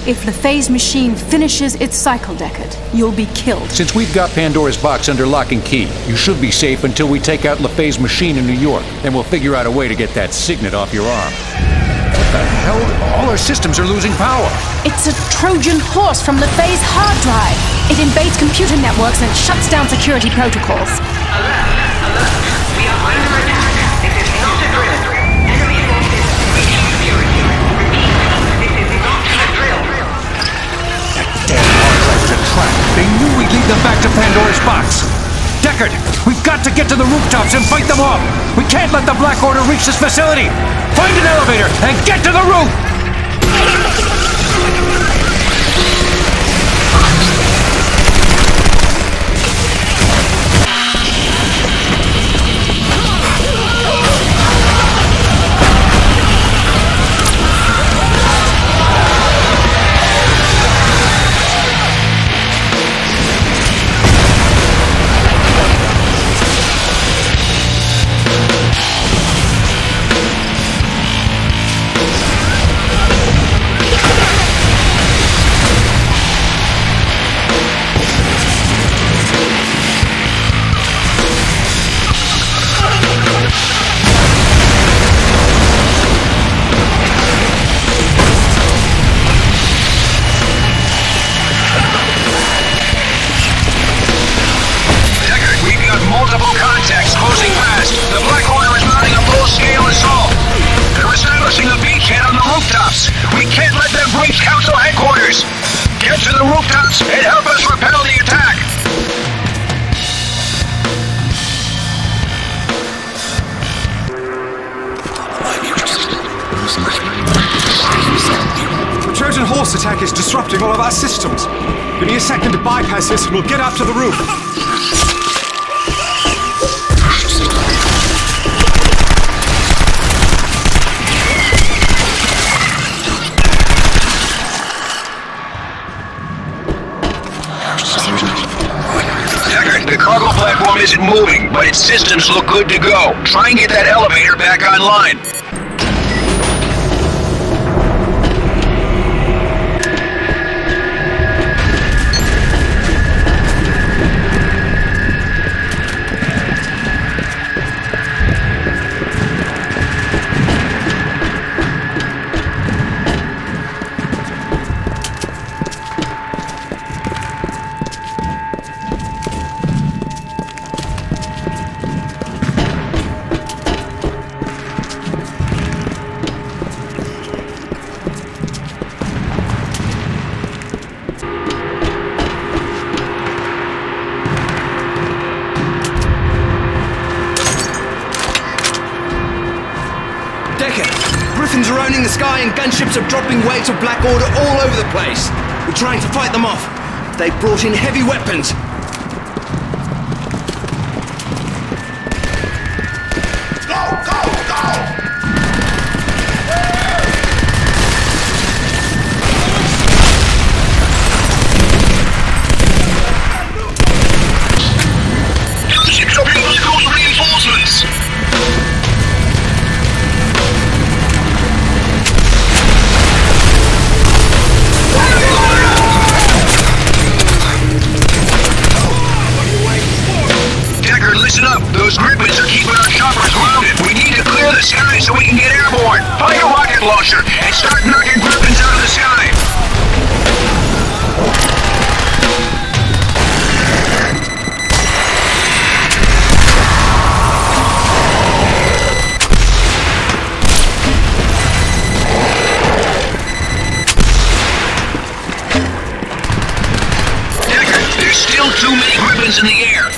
If LeFay's machine finishes its cycle, Deckard, you'll be killed. Since we've got Pandora's box under lock and key, you should be safe until we take out LeFay's machine in New York. Then we'll figure out a way to get that signet off your arm. What the hell? All our systems are losing power. It's a Trojan horse from LeFay's hard drive. It invades computer networks and shuts down security protocols. Alert! Alert! We are under attack. This is not a drill. Enemy forces breach security. Repeat, this is not a drill. That damn hard drive was a trap. They knew we'd lead them back to Pandora's box. Deckard, we've got to get to the rooftops and fight them off. We can't let the Black Order reach this facility. Find an elevator and get to the roof! force attack is disrupting all of our systems. Give me a second to bypass this and we'll get up to the roof. The cargo platform isn't moving, but its systems look good to go. Try and get that elevator back online. Griffins are owning the sky and gunships are dropping waves of Black Order all over the place. We're trying to fight them off. They've brought in heavy weapons. Listen up! Those Griffins are keeping our choppers grounded. We need to clear the sky so we can get airborne. Find a rocket launcher and start knocking Griffins out of the sky. Decker, there's still too many Griffins in the air.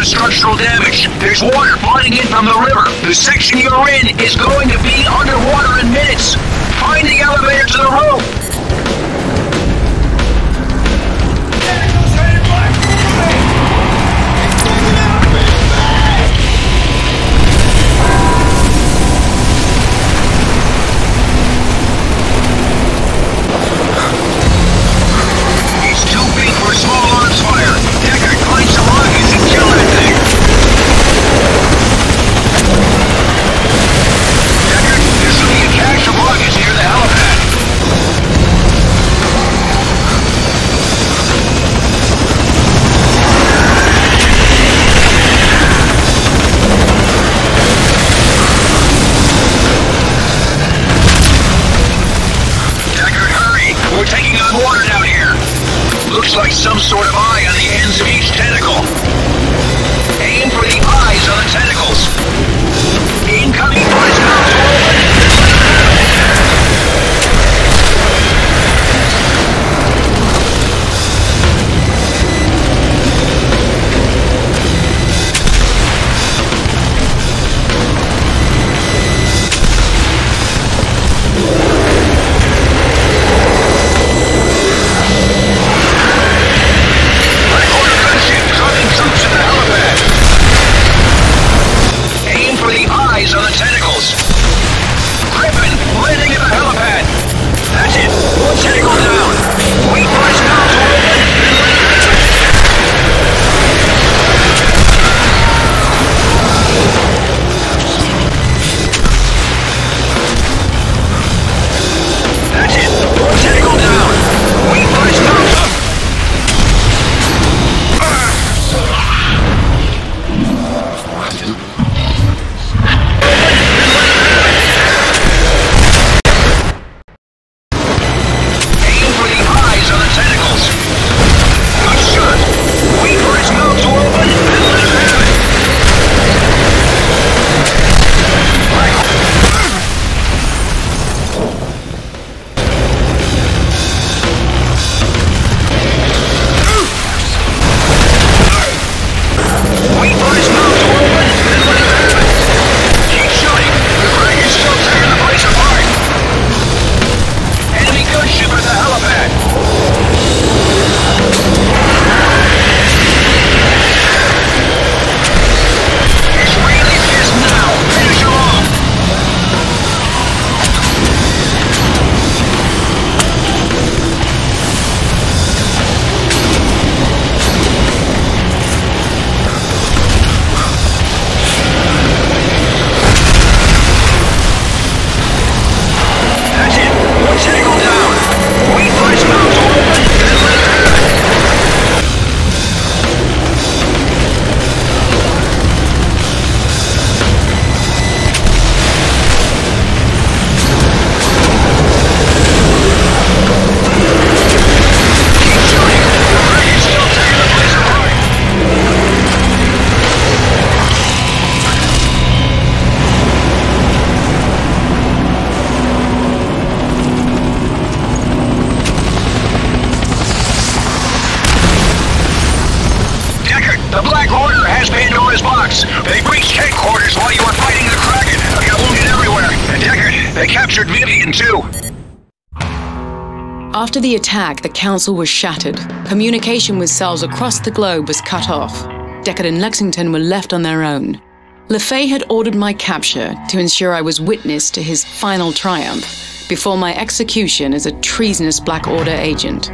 lot of structural damage. There's water flooding in from the river. The section you're in is going to be underwater in minutes. Find the elevator to the roof. Looks like some sort of eye on the ends of each tentacle. Aim for the eyes on the tentacles. Incoming voice mouth to open. On the tentacles. Griffin landing at the helipad. That's it. One tentacle down. Wait for his mouth to open. That's it. One tentacle down. Wait for his mouth up. The Black Order has Pandora's box. They breached headquarters while you were fighting the Kraken. I got wounded everywhere. And Deckard, they captured Vivian too. After the attack, the Council was shattered. Communication with cells across the globe was cut off. Deckard and Lexington were left on their own. LeFay had ordered my capture to ensure I was witness to his final triumph before my execution as a treasonous Black Order agent.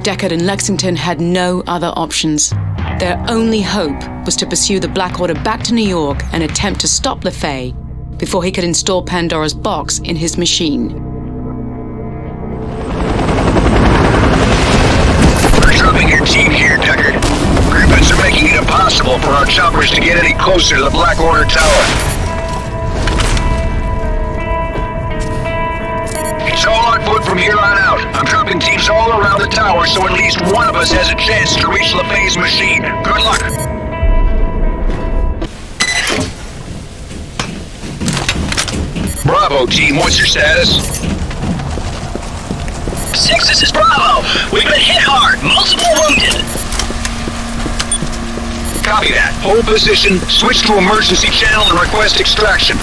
Deckard and Lexington had no other options. Their only hope was to pursue the Black Order back to New York and attempt to stop LeFay before he could install Pandora's box in his machine. We're dropping your team here, Deckard. Griffins are making it impossible for our choppers to get any closer to the Black Order tower. It's all on foot from here on out. I'm dropping teams all around the tower so at least one of us has a chance to reach LeFay's machine. Good luck. Bravo, team. What's your status? 6, this is Bravo. We've been hit hard. Multiple wounded. Copy that. Hold position, switch to emergency channel, and request extraction.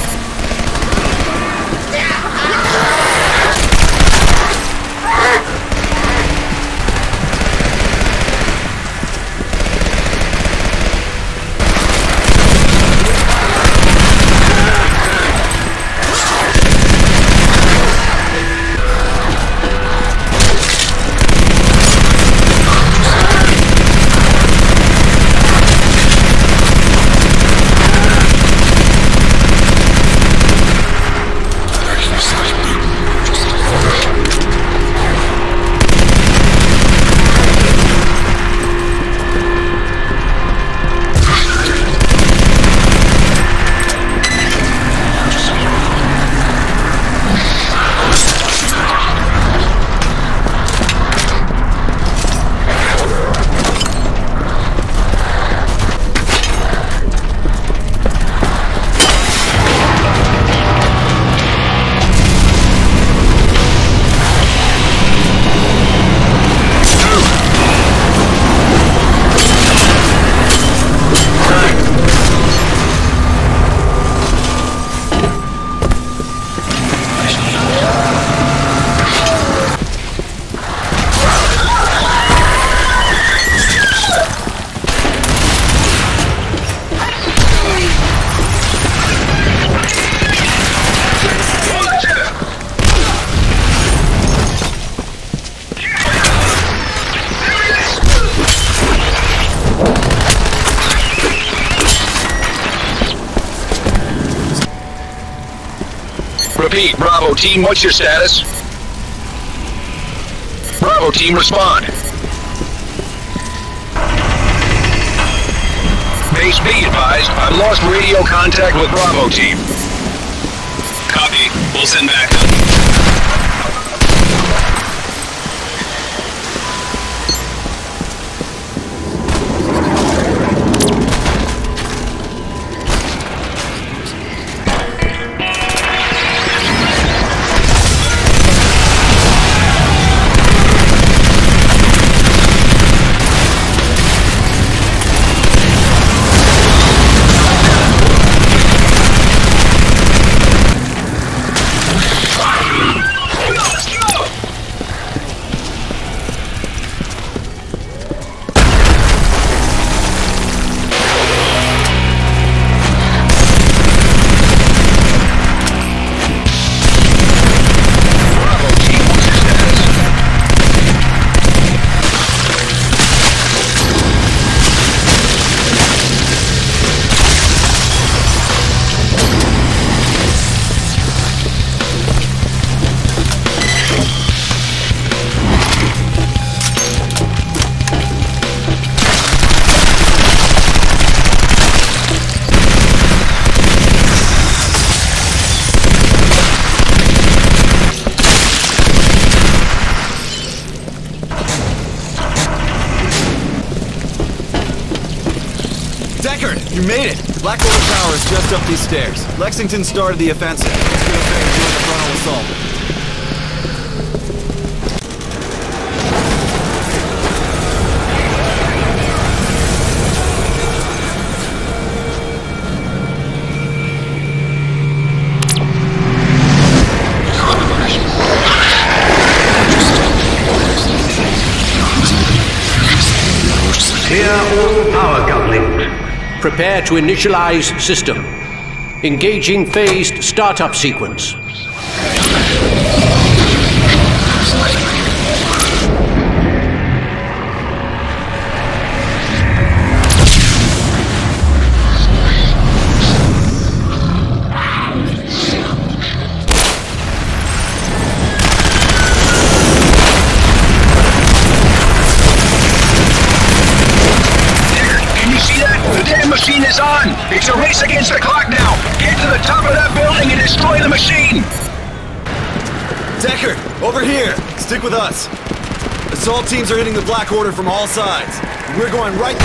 Repeat, Bravo team, what's your status? Bravo team, respond. Base B advised, I've lost radio contact with Bravo team. Copy. We'll send backup. You made it! Blackwater Tower is just up these stairs. Lexington started the offensive. It's gonna finish doing the frontal assault. Clear all power couplings. Prepare to initialize system. Engaging phased startup sequence. Machine is on! It's a race against the clock now! Get to the top of that building and destroy the machine! Deckard, over here! Stick with us! Assault teams are hitting the Black Order from all sides. We're going right...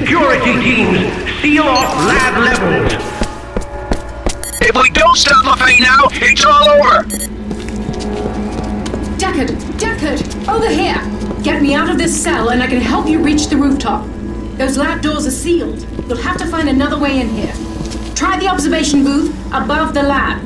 Security teams, seal off lab levels. If we don't stop LaFay now, it's all over! Deckard, over here! Get me out of this cell and I can help you reach the rooftop. Those lab doors are sealed. You'll have to find another way in here. Try the observation booth above the lab.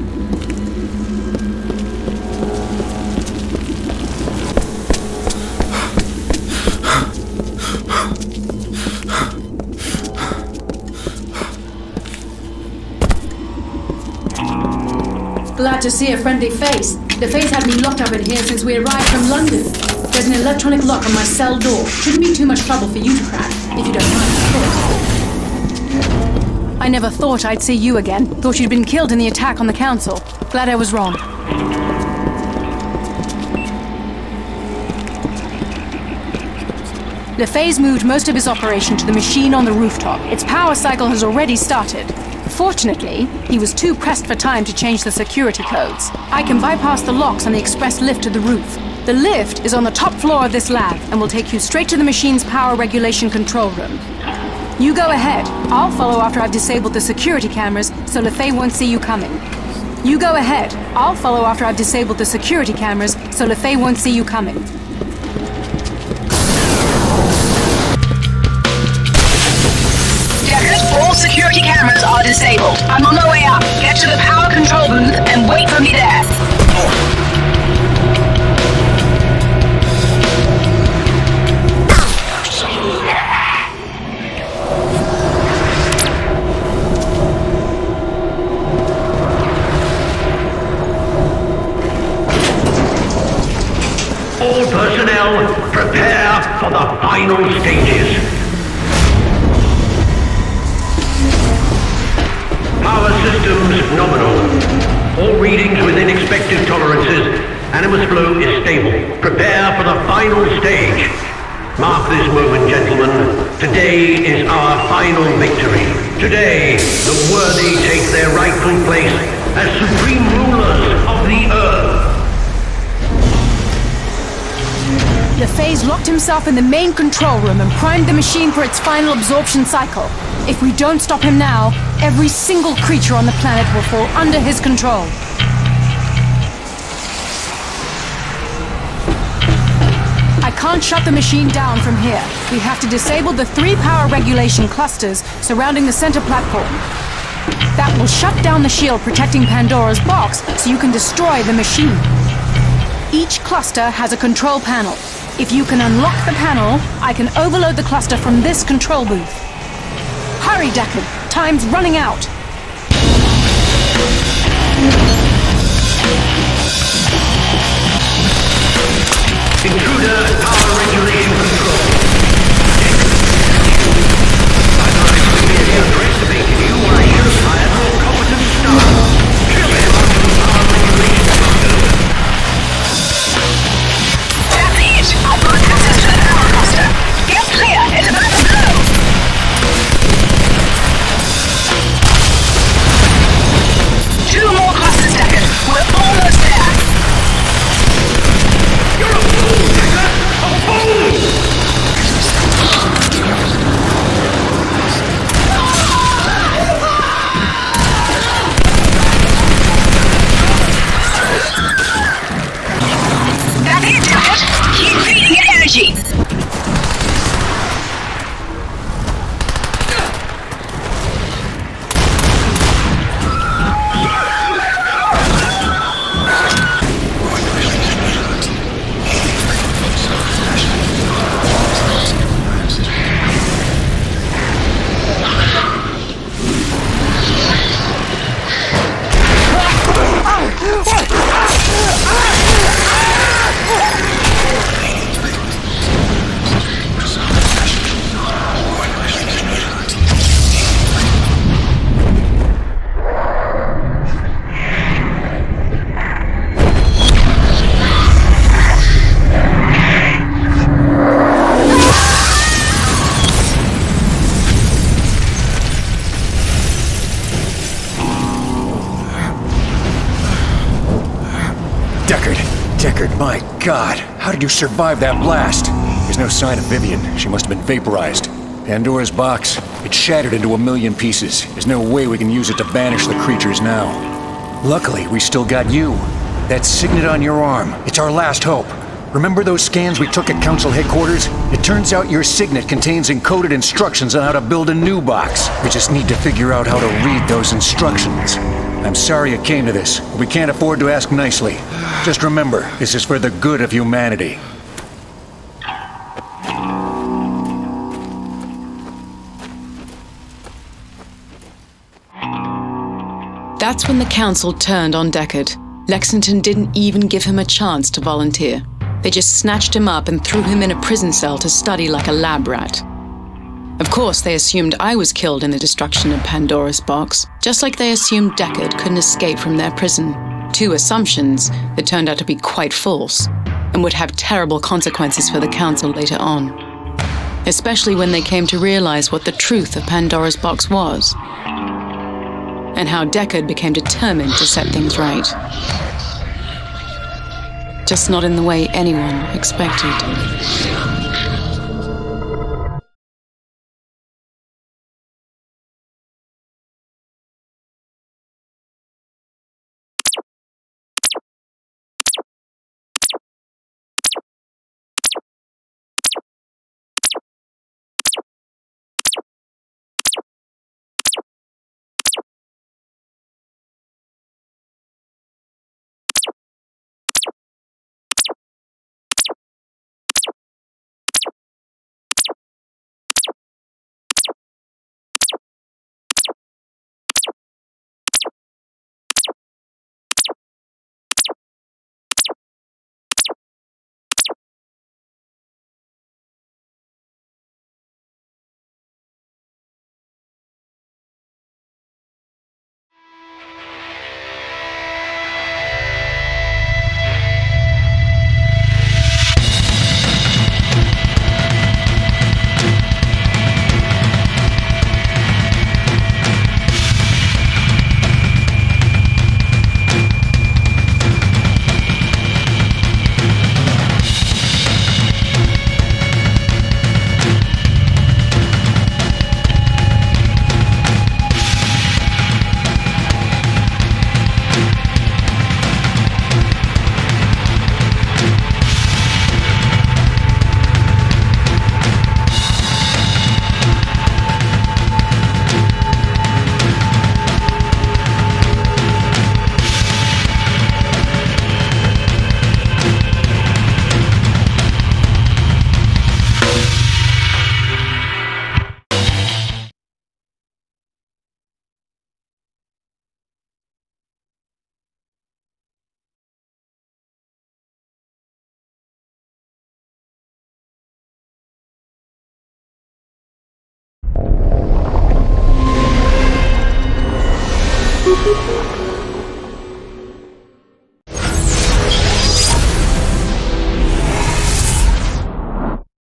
Glad to see a friendly face. The face had me locked up in here since we arrived from London. There's an electronic lock on my cell door. Shouldn't be too much trouble for you to crack, if you don't mind, of course. I never thought I'd see you again. Thought you'd been killed in the attack on the council. Glad I was wrong. LaFay's moved most of his operation to the machine on the rooftop. Its power cycle has already started. Fortunately, he was too pressed for time to change the security codes. I can bypass the locks on the express lift to the roof. The lift is on the top floor of this lab and will take you straight to the machine's power regulation control room. You go ahead. I'll follow after I've disabled the security cameras so LaFay won't see you coming. You go ahead. I'll follow after I've disabled the security cameras so LaFay won't see you coming. All security cameras are disabled. I'm on my way up. Get to the power control booth and wait for me there. All personnel, prepare for the final stages. Power systems nominal. All readings within expected tolerances. Animus flow is stable. Prepare for the final stage. Mark this moment, gentlemen. Today is our final victory. Today, the worthy take their rightful place as supreme rulers of the earth. LaFay's locked himself in the main control room and primed the machine for its final absorption cycle. If we don't stop him now, every single creature on the planet will fall under his control. I can't shut the machine down from here. We have to disable the 3 power regulation clusters surrounding the center platform. That will shut down the shield protecting Pandora's box so you can destroy the machine. Each cluster has a control panel. If you can unlock the panel, I can overload the cluster from this control booth. Hurry, Deckard. Time's running out. Intruder power regulation control. I'd like to severely underestimate you when I should have hired more competent staff. Kill him under the power regulation cluster. That's it. I've got access to the power cluster. Get clear. It's about to blow. Two more clusters, Deckard. We're almost there. You're a fool, Deckard! A fool! That's it, Deckard. Keep feeding it energy. Deckard, my God. How did you survive that blast? There's no sign of Vivian. She must have been vaporized. Pandora's box. It shattered into a million pieces. There's no way we can use it to banish the creatures now. Luckily, we still got you. That signet on your arm. It's our last hope. Remember those scans we took at Council headquarters? It turns out your signet contains encoded instructions on how to build a new box. We just need to figure out how to read those instructions. I'm sorry it came to this. We can't afford to ask nicely. Just remember, this is for the good of humanity. That's when the council turned on Deckard. Lexington didn't even give him a chance to volunteer. They just snatched him up and threw him in a prison cell to study like a lab rat. Of course, they assumed I was killed in the destruction of Pandora's box, just like they assumed Deckard couldn't escape from their prison. Two assumptions that turned out to be quite false, and would have terrible consequences for the council later on. Especially when they came to realize what the truth of Pandora's box was, and how Deckard became determined to set things right. Just not in the way anyone expected.